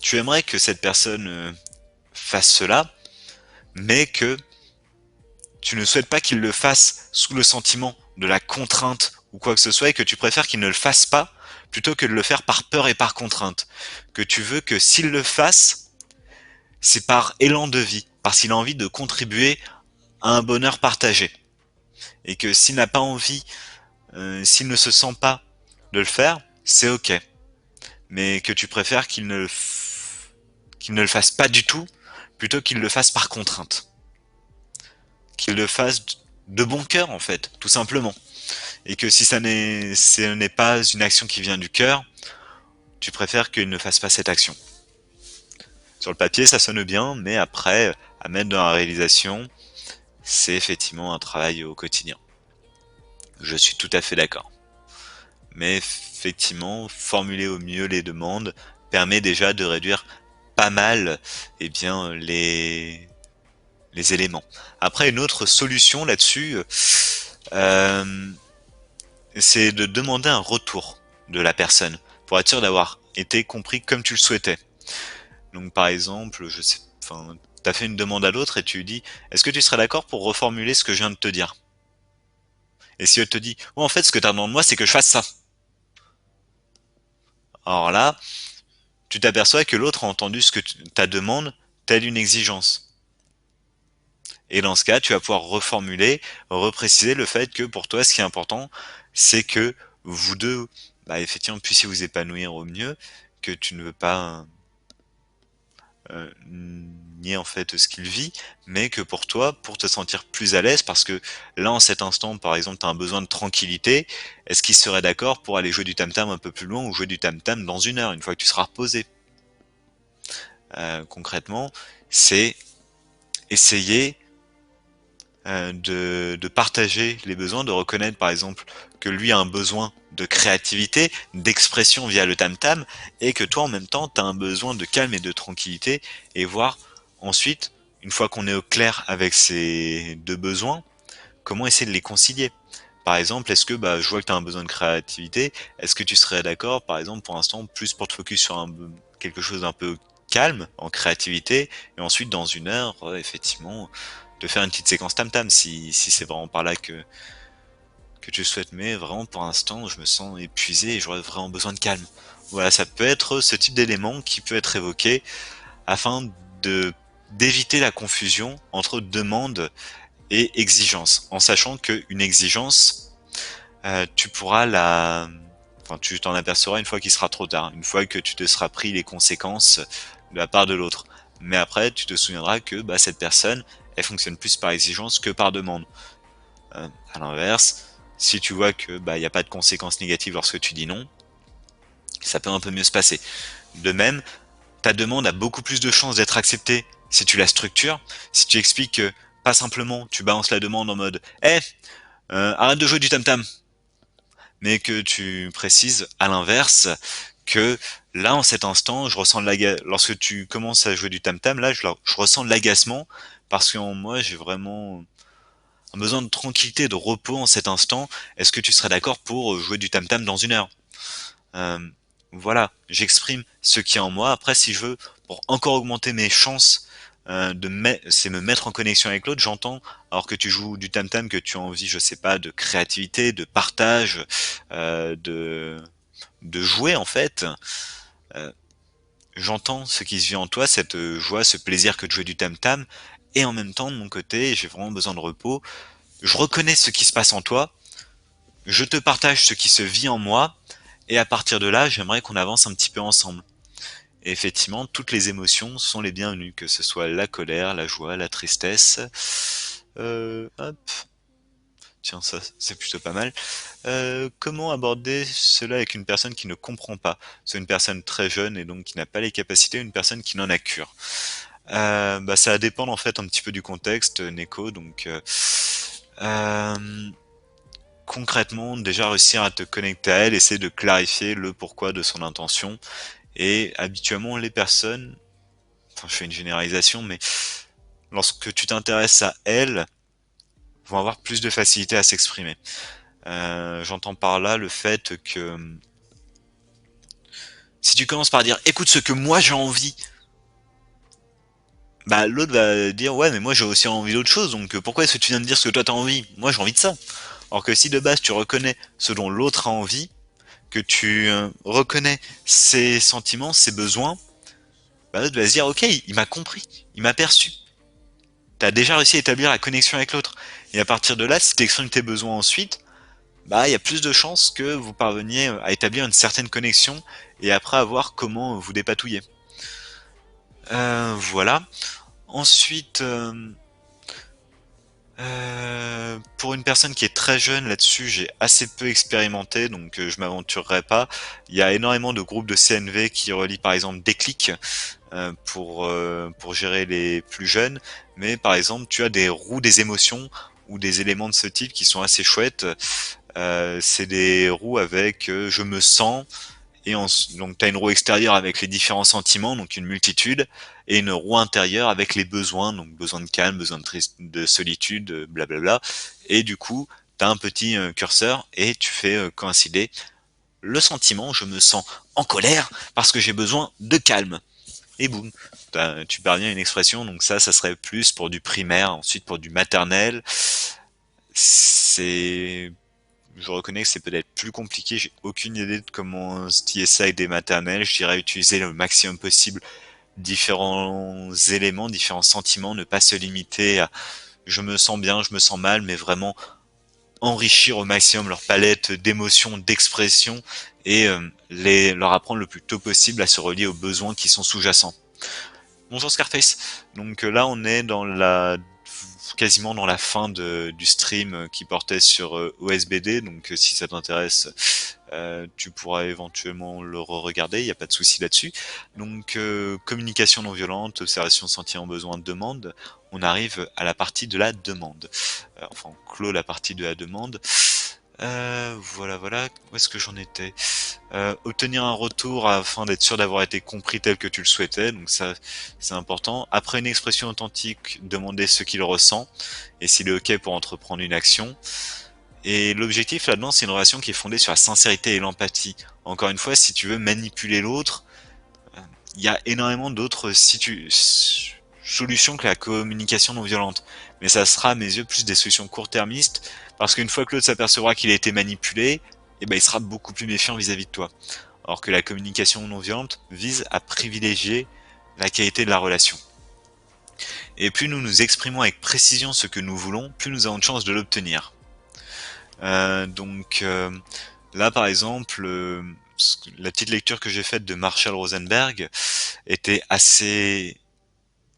[SPEAKER 1] tu aimerais que cette personne fasse cela, mais que tu ne souhaites pas qu'il le fasse sous le sentiment de la contrainte ou quoi que ce soit, et que tu préfères qu'il ne le fasse pas plutôt que de le faire par peur et par contrainte. Que tu veux que s'il le fasse, c'est par élan de vie, parce qu'il a envie de contribuer à un bonheur partagé. Et que s'il n'a pas envie, s'il ne se sent pas de le faire, c'est ok. Mais que tu préfères qu'il ne le fasse pas du tout, plutôt qu'il le fasse par contrainte. Qu'il le fasse de bon cœur, en fait, tout simplement. Et que si ce n'est pas une action qui vient du cœur, tu préfères qu'il ne fasse pas cette action. Sur le papier, ça sonne bien, mais après, à mettre dans la réalisation, c'est effectivement un travail au quotidien. Je suis tout à fait d'accord. Mais effectivement, formuler au mieux les demandes permet déjà de réduire pas mal, eh bien, les éléments. Après, une autre solution là-dessus, c'est de demander un retour de la personne pour être sûr d'avoir été compris comme tu le souhaitais. Donc, par exemple, je sais, enfin, t'as fait une demande à l'autre et tu lui dis, est-ce que tu serais d'accord pour reformuler ce que je viens de te dire? Et si elle te dit, oh, en fait, ce que t'attends de moi, c'est que je fasse ça. Alors là, tu t'aperçois que l'autre a entendu ce que ta demande telle une exigence. Et dans ce cas, tu vas pouvoir reformuler, repréciser le fait que pour toi, ce qui est important, c'est que vous deux, bah, effectivement, puissiez vous épanouir au mieux, que tu ne veux pas nier en fait ce qu'il vit, mais que pour toi, pour te sentir plus à l'aise, parce que là, en cet instant, par exemple, tu as un besoin de tranquillité, est-ce qu'il serait d'accord pour aller jouer du tam-tam un peu plus loin ou jouer du tam-tam dans 1 heure, une fois que tu seras reposé? Concrètement, c'est essayer de partager les besoins, de reconnaître par exemple que lui a un besoin de créativité, d'expression via le tam-tam, et que toi en même temps tu as un besoin de calme et de tranquillité, et voir ensuite, une fois qu'on est au clair avec ces deux besoins, comment essayer de les concilier. Par exemple, est-ce que je vois que tu as un besoin de créativité, est-ce que tu serais d'accord par exemple pour l'instant plus pour te focus sur quelque chose d'un peu calme en créativité, et ensuite dans 1 heure, effectivement, de faire une petite séquence tam-tam si c'est vraiment par là que tu souhaites, mais vraiment pour l'instant je me sens épuisé et j'aurais vraiment besoin de calme. Voilà, ça peut être ce type d'élément qui peut être évoqué afin de d'éviter la confusion entre demande et exigence, en sachant qu'une exigence, tu pourras enfin, tu t'en apercevras une fois qu'il sera trop tard, une fois que tu te seras pris les conséquences de la part de l'autre. Mais après, tu te souviendras que cette personne, elle fonctionne plus par exigence que par demande. À l'inverse, si tu vois que il n'y a pas de conséquences négatives lorsque tu dis non, ça peut un peu mieux se passer. De même, ta demande a beaucoup plus de chances d'être acceptée si tu la structures, si tu expliques que pas simplement tu balances la demande en mode arrête de jouer du tam tam, mais que tu précises à l'inverse que là en cet instant je ressens lorsque tu commences à jouer du tam tam, là je ressens de l'agacement parce qu'en moi j'ai vraiment un besoin de tranquillité, de repos en cet instant. Est-ce que tu serais d'accord pour jouer du tam tam dans 1 heure? euh, Voilà, j'exprime ce qui est en moi. Après, si je veux, pour encore augmenter mes chances c'est me mettre en connexion avec l'autre, j'entends, alors que tu joues du tam-tam, que tu as envie, je sais pas, de créativité, de partage, euh, de, de jouer en fait, euh, j'entends ce qui se vit en toi, cette joie, ce plaisir que de jouer du tam-tam, et en même temps, de mon côté, j'ai vraiment besoin de repos, je reconnais ce qui se passe en toi, je te partage ce qui se vit en moi, et à partir de là, j'aimerais qu'on avance un petit peu ensemble. Et effectivement, toutes les émotions sont les bienvenues, que ce soit la colère, la joie, la tristesse. Hop, tiens, ça c'est plutôt pas mal. Comment aborder cela avec une personne qui ne comprend pas? C'est une personne très jeune et donc qui n'a pas les capacités, une personne qui n'en a cure. Ça va dépendre en fait un petit peu du contexte, Neko. Donc euh, concrètement, déjà réussir à te connecter à elle, essayer de clarifier le pourquoi de son intention. Et habituellement, les personnes, enfin je fais une généralisation, mais lorsque tu t'intéresses à elles, vont avoir plus de facilité à s'exprimer. J'entends par là le fait que si tu commences par dire écoute ce que moi j'ai envie, l'autre va dire ouais mais moi j'ai aussi envie d'autre chose, donc pourquoi est-ce que tu viens de dire ce que toi t'as envie? Moi j'ai envie de ça. Alors que si de base tu reconnais ce dont l'autre a envie, que tu reconnais ses sentiments, ses besoins, l'autre va se dire ok il m'a compris, il m'a perçu. T'as déjà réussi à établir la connexion avec l'autre. Et à partir de là, si tu exprimes tes besoins ensuite, il y a plus de chances que vous parveniez à établir une certaine connexion et après à voir comment vous dépatouiller. Voilà. Ensuite, pour une personne qui est très jeune là-dessus, j'ai assez peu expérimenté, donc je m'aventurerai pas. Il y a énormément de groupes de CNV qui relient par exemple Déclic pour gérer les plus jeunes, mais par exemple tu as des roues des émotions ou des éléments de ce type qui sont assez chouettes. C'est des roues avec je me sens Et donc tu as une roue extérieure avec les différents sentiments, donc une multitude, et une roue intérieure avec les besoins, donc besoin de calme, besoin de solitude, blablabla. Et du coup, tu as un petit curseur et tu fais coïncider le sentiment, je me sens en colère parce que j'ai besoin de calme. Et boum, tu parviens à une expression, donc ça serait plus pour du primaire, ensuite pour du maternel. C'est Je reconnais que c'est peut-être plus compliqué, j'ai aucune idée de comment lier ça avec des maternelles. Je dirais utiliser le maximum possible différents éléments, différents sentiments, ne pas se limiter à je me sens bien, je me sens mal, mais vraiment enrichir au maximum leur palette d'émotions, d'expressions et leur apprendre le plus tôt possible à se relier aux besoins qui sont sous-jacents. Bonjour Scarface. Donc là on est dans la quasiment dans la fin du stream qui portait sur OSBD, donc si ça t'intéresse, tu pourras éventuellement le re-regarder, il n'y a pas de souci là-dessus. Donc communication non violente, observation sentiment besoin de demande, on arrive à la partie de la demande. Enfin on clôt la partie de la demande. Voilà, où est-ce que j'en étais? Obtenir un retour afin d'être sûr d'avoir été compris tel que tu le souhaitais, donc ça c'est important. Après une expression authentique, demander ce qu'il ressent et s'il est ok pour entreprendre une action. Et l'objectif là-dedans, c'est une relation qui est fondée sur la sincérité et l'empathie. Encore une fois, si tu veux manipuler l'autre, il y a énormément d'autres solutions que la communication non violente. Mais ça sera à mes yeux plus des solutions court-termistes, parce qu'une fois que l'autre s'apercevra qu'il a été manipulé, eh ben, il sera beaucoup plus méfiant vis-à-vis de toi. Alors que la communication non violente vise à privilégier la qualité de la relation. Et plus nous nous exprimons avec précision ce que nous voulons, plus nous avons de chances de l'obtenir. Donc là par exemple, la petite lecture que j'ai faite de Marshall Rosenberg était assez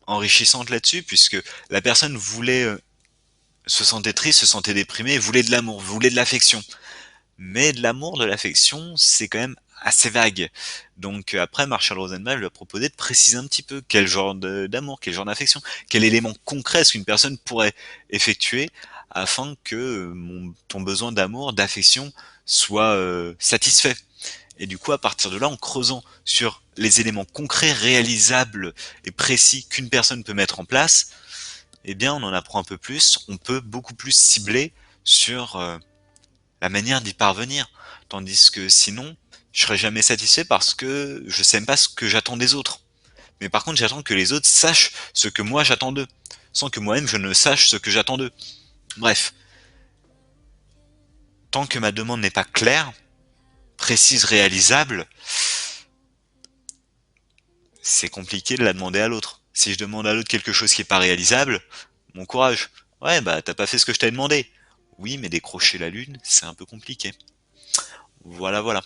[SPEAKER 1] enrichissante là-dessus, puisque la personne voulait se sentait triste, se sentait déprimée, voulait de l'amour, voulait de l'affection. Mais de l'amour, de l'affection, c'est quand même assez vague. Donc après, Marshall Rosenberg lui a proposé de préciser un petit peu quel genre d'amour, quel genre d'affection, quel élément concret est-ce qu'une personne pourrait effectuer afin que ton besoin d'amour, d'affection soit satisfait. Et du coup, à partir de là, en creusant sur les éléments concrets, réalisables et précis qu'une personne peut mettre en place, eh bien, on en apprend un peu plus, on peut beaucoup plus cibler sur la manière d'y parvenir. Tandis que sinon, je serais jamais satisfait parce que je sais même pas ce que j'attends des autres. Mais par contre, j'attends que les autres sachent ce que moi j'attends d'eux, sans que moi-même je ne sache ce que j'attends d'eux. Bref, tant que ma demande n'est pas claire, précise, réalisable, c'est compliqué de la demander à l'autre. Si je demande à l'autre quelque chose qui est pas réalisable, mon courage. Ouais, bah t'as pas fait ce que je t'ai demandé. Oui, mais décrocher la lune, c'est un peu compliqué. Voilà.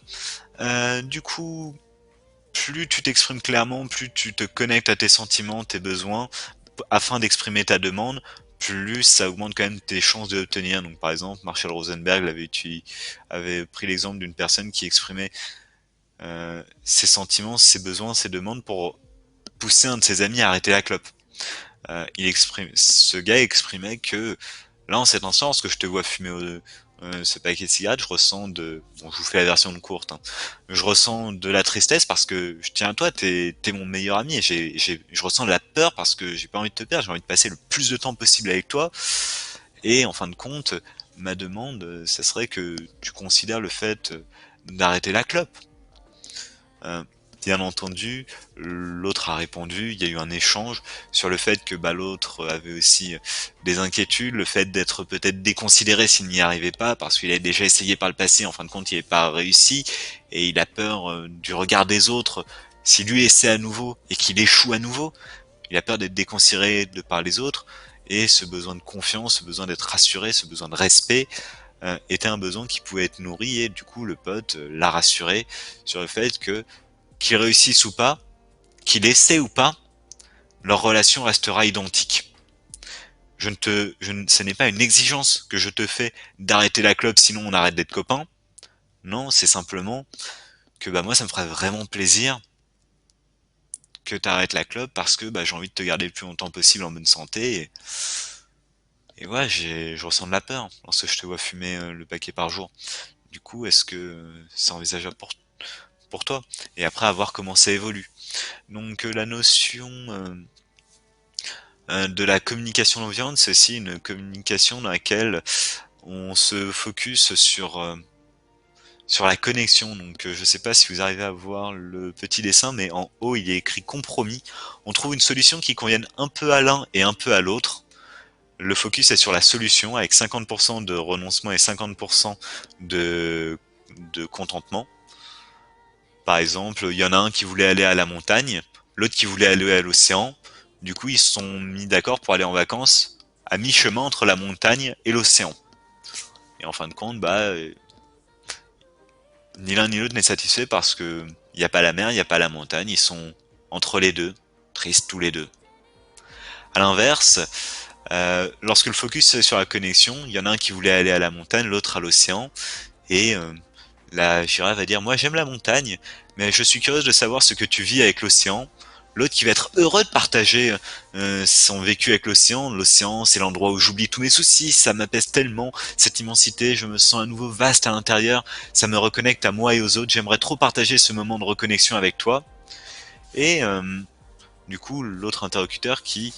[SPEAKER 1] Du coup, plus tu t'exprimes clairement, plus tu te connectes à tes sentiments, tes besoins, afin d'exprimer ta demande, plus ça augmente quand même tes chances de l'obtenir. Donc par exemple, Marshall Rosenberg avait pris l'exemple d'une personne qui exprimait ses sentiments, ses besoins, ses demandes pour pousser un de ses amis à arrêter la clope. Ce gars exprimait que là, en cet instant, lorsque je te vois fumer ce paquet de cigarettes, je ressens bon, je vous fais la version de courte, hein. Je ressens de la tristesse parce que je tiens à toi, t'es mon meilleur ami et je ressens de la peur parce que j'ai pas envie de te perdre, j'ai envie de passer le plus de temps possible avec toi. Et en fin de compte, ma demande, ça serait que tu considères le fait d'arrêter la clope. Euh, Bien entendu, l'autre a répondu, il y a eu un échange sur le fait que bah, l'autre avait aussi des inquiétudes, le fait d'être peut-être déconsidéré s'il n'y arrivait pas, parce qu'il avait déjà essayé par le passé, en fin de compte il n'avait pas réussi, et il a peur du regard des autres, si lui essaie à nouveau et qu'il échoue à nouveau, il a peur d'être déconsidéré de par les autres, et ce besoin de confiance, ce besoin d'être rassuré, ce besoin de respect, était un besoin qui pouvait être nourri, et du coup le pote l'a rassuré sur le fait que qu'il réussisse ou pas, qu'il essaie ou pas, leur relation restera identique. Ce n'est pas une exigence que je te fais d'arrêter la clope sinon on arrête d'être copains. Non, c'est simplement que bah moi ça me ferait vraiment plaisir que tu arrêtes la clope parce que bah j'ai envie de te garder le plus longtemps possible en bonne santé et ouais, je ressens de la peur lorsque je te vois fumer le paquet par jour. Du coup, est-ce que c'est envisageable pour toi, et après à voir comment ça évolue. Donc la notion de la communication non violente, c'est aussi une communication dans laquelle on se focus sur la connexion. Donc je sais pas si vous arrivez à voir le petit dessin, mais en haut il est écrit compromis. On trouve une solution qui convienne un peu à l'un et un peu à l'autre. Le focus est sur la solution avec 50% de renoncement et 50% de, de contentement. Par exemple, il y en a un qui voulait aller à la montagne, l'autre qui voulait aller à l'océan. Du coup, ils se sont mis d'accord pour aller en vacances à mi-chemin entre la montagne et l'océan. Et en fin de compte, ni l'un ni l'autre n'est satisfait parce que il n'y a pas la mer, il n'y a pas la montagne, ils sont entre les deux, tristes tous les deux. À l'inverse, lorsque le focus est sur la connexion, il y en a un qui voulait aller à la montagne, l'autre à l'océan, et la girafe va dire moi j'aime la montagne, mais je suis curieuse de savoir ce que tu vis avec l'océan. L'autre qui va être heureux de partager son vécu avec l'océan. L'océan, c'est l'endroit où j'oublie tous mes soucis, ça m'apaise tellement, cette immensité, je me sens à nouveau vaste à l'intérieur, ça me reconnecte à moi et aux autres, j'aimerais trop partager ce moment de reconnexion avec toi. Et du coup, l'autre interlocuteur qui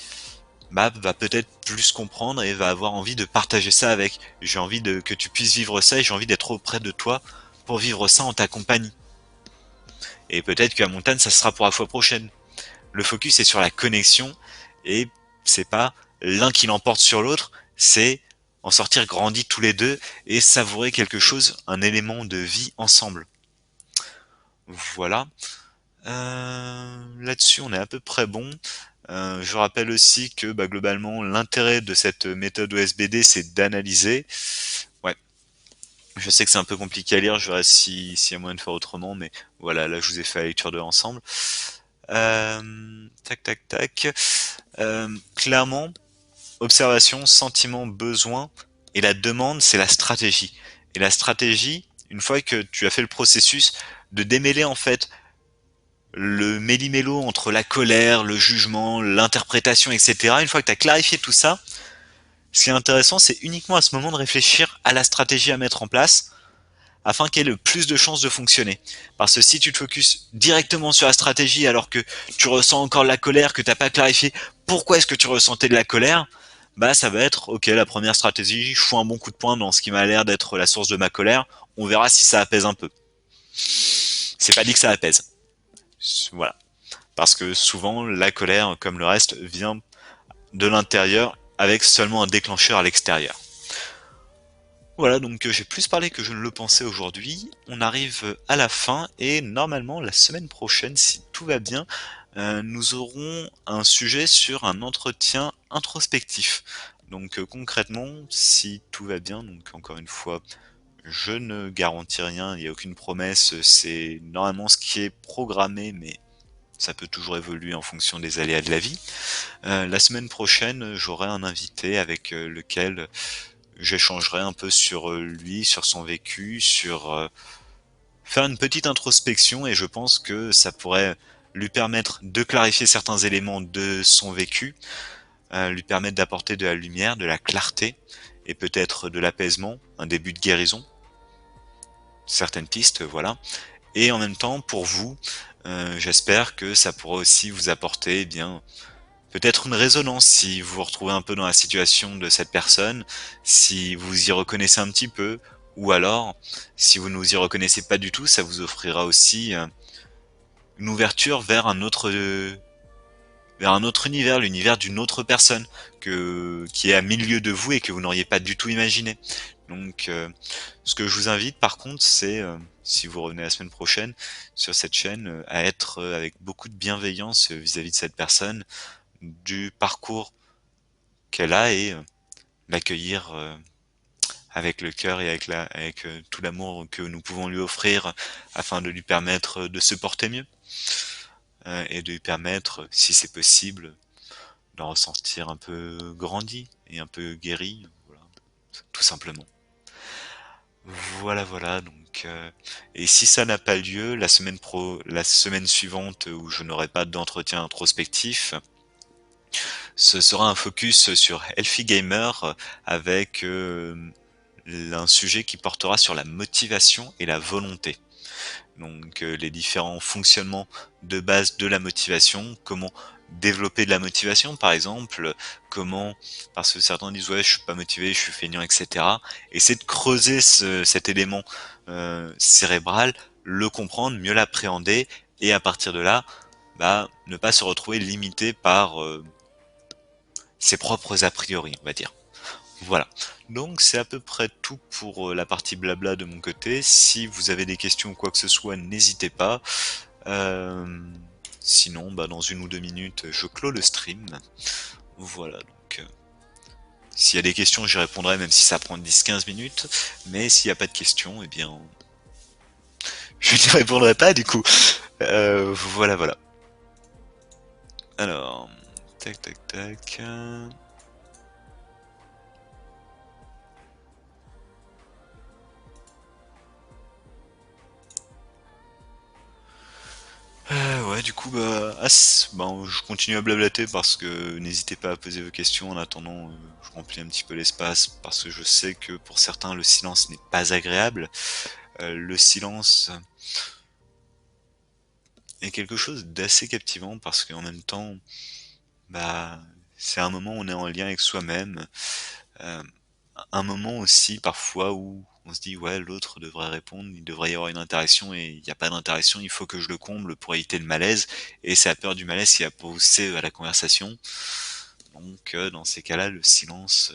[SPEAKER 1] va peut-être plus comprendre et va avoir envie de partager ça avec. J'ai envie que tu puisses vivre ça et j'ai envie d'être auprès de toi pour vivre ça en ta compagnie. Et peut-être que la montagne, ça sera pour la fois prochaine. Le focus est sur la connexion et c'est pas l'un qui l'emporte sur l'autre, c'est en sortir grandi tous les deux et savourer quelque chose, un élément de vie ensemble. Voilà. Là-dessus, on est à peu près bon. Je rappelle aussi que globalement, l'intérêt de cette méthode OSBD, c'est d'analyser. Ouais, je sais que c'est un peu compliqué à lire, je verrai s'il y a moyen de faire autrement, mais voilà, là je vous ai fait la lecture de ensemble. Tac, tac, tac. Clairement, observation, sentiment, besoin, et la demande, c'est la stratégie. Et la stratégie, une fois que tu as fait le processus, de démêler en fait le méli-mélo entre la colère, le jugement, l'interprétation, etc. Une fois que tu as clarifié tout ça, ce qui est intéressant, c'est uniquement à ce moment de réfléchir à la stratégie à mettre en place afin qu'elle ait le plus de chances de fonctionner. Parce que si tu te focuses directement sur la stratégie alors que tu ressens encore de la colère, que tu n'as pas clarifié pourquoi est-ce que tu ressentais de la colère, ça va être, ok, la première stratégie, je fous un bon coup de poing dans ce qui m'a l'air d'être la source de ma colère, on verra si ça apaise un peu. C'est pas dit que ça apaise. Voilà. Parce que souvent, la colère, comme le reste, vient de l'intérieur avec seulement un déclencheur à l'extérieur. Voilà, donc j'ai plus parlé que je ne le pensais aujourd'hui. On arrive à la fin et normalement la semaine prochaine, si tout va bien, nous aurons un sujet sur un entretien introspectif. Donc concrètement, si tout va bien, donc encore une fois, je ne garantis rien, il n'y a aucune promesse, c'est normalement ce qui est programmé, mais ça peut toujours évoluer en fonction des aléas de la vie. La semaine prochaine, j'aurai un invité avec lequel j'échangerai un peu sur lui, sur son vécu, sur faire une petite introspection et je pense que ça pourrait lui permettre de clarifier certains éléments de son vécu, lui permettre d'apporter de la lumière, de la clarté et peut-être de l'apaisement, un début de guérison, certaines pistes, voilà. Et en même temps, pour vous, j'espère que ça pourra aussi vous apporter peut-être une résonance si vous vous retrouvez un peu dans la situation de cette personne, si vous y reconnaissez un petit peu, ou alors, si vous ne vous y reconnaissez pas du tout, ça vous offrira aussi une ouverture vers un autre univers, l'univers d'une autre personne qui est à milieu de vous et que vous n'auriez pas du tout imaginé. Donc, ce que je vous invite par contre, c'est, si vous revenez la semaine prochaine sur cette chaîne, à être avec beaucoup de bienveillance vis-à-vis de cette personne, du parcours qu'elle a et l'accueillir avec le cœur et avec tout l'amour que nous pouvons lui offrir afin de lui permettre de se porter mieux et de lui permettre, si c'est possible, de ressentir un peu grandi et un peu guéri, voilà, tout simplement. Voilà, voilà. Donc, et si ça n'a pas lieu, la semaine suivante où je n'aurai pas d'entretien introspectif, ce sera un focus sur Healthy Gamer avec un sujet qui portera sur la motivation et la volonté. Donc les différents fonctionnements de base de la motivation, comment développer de la motivation par exemple, comment, parce que certains disent ouais je suis pas motivé, je suis feignant, etc. Essayer de creuser cet élément cérébral, le comprendre, mieux l'appréhender, et à partir de là, bah, ne pas se retrouver limité par ses propres a priori, on va dire. Voilà. Donc c'est à peu près tout pour la partie blabla de mon côté. Si vous avez des questions ou quoi que ce soit, n'hésitez pas. Euh, Sinon, bah, dans 1 ou 2 minutes, je clôt le stream. Voilà, donc s'il y a des questions, j'y répondrai même si ça prend 10-15 minutes. Mais s'il n'y a pas de questions, eh bien, je n'y répondrai pas du coup. Voilà, voilà. Alors, tac, tac, tac. Ouais, du coup, bah, ben, je continue à blablater parce que n'hésitez pas à poser vos questions. En attendant, je remplis un petit peu l'espace parce que je sais que pour certains, le silence n'est pas agréable. Le silence est quelque chose d'assez captivant parce qu'en même temps, bah, c'est un moment où on est en lien avec soi-même. Euh, un moment aussi parfois où on se dit ouais l'autre devrait répondre, il devrait y avoir une interaction et il n'y a pas d'interaction, il faut que je le comble pour éviter le malaise, et c'est la peur du malaise qui a poussé à la conversation. Donc dans ces cas-là le silence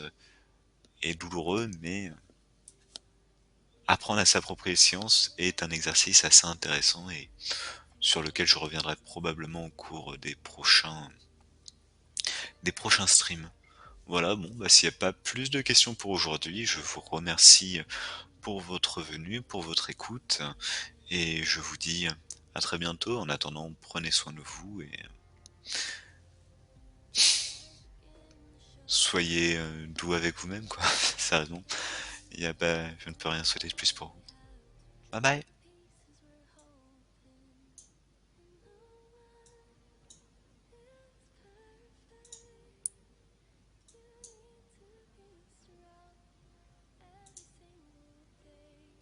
[SPEAKER 1] est douloureux, mais apprendre à s'approprier le silence est un exercice assez intéressant et sur lequel je reviendrai probablement au cours des prochains streams. Voilà, bon, bah, s'il n'y a pas plus de questions pour aujourd'hui, je vous remercie pour votre venue, pour votre écoute, et je vous dis à très bientôt. En attendant, prenez soin de vous et soyez doux avec vous-même, quoi. Sérieusement, je ne peux rien souhaiter de plus pour vous. Bye bye.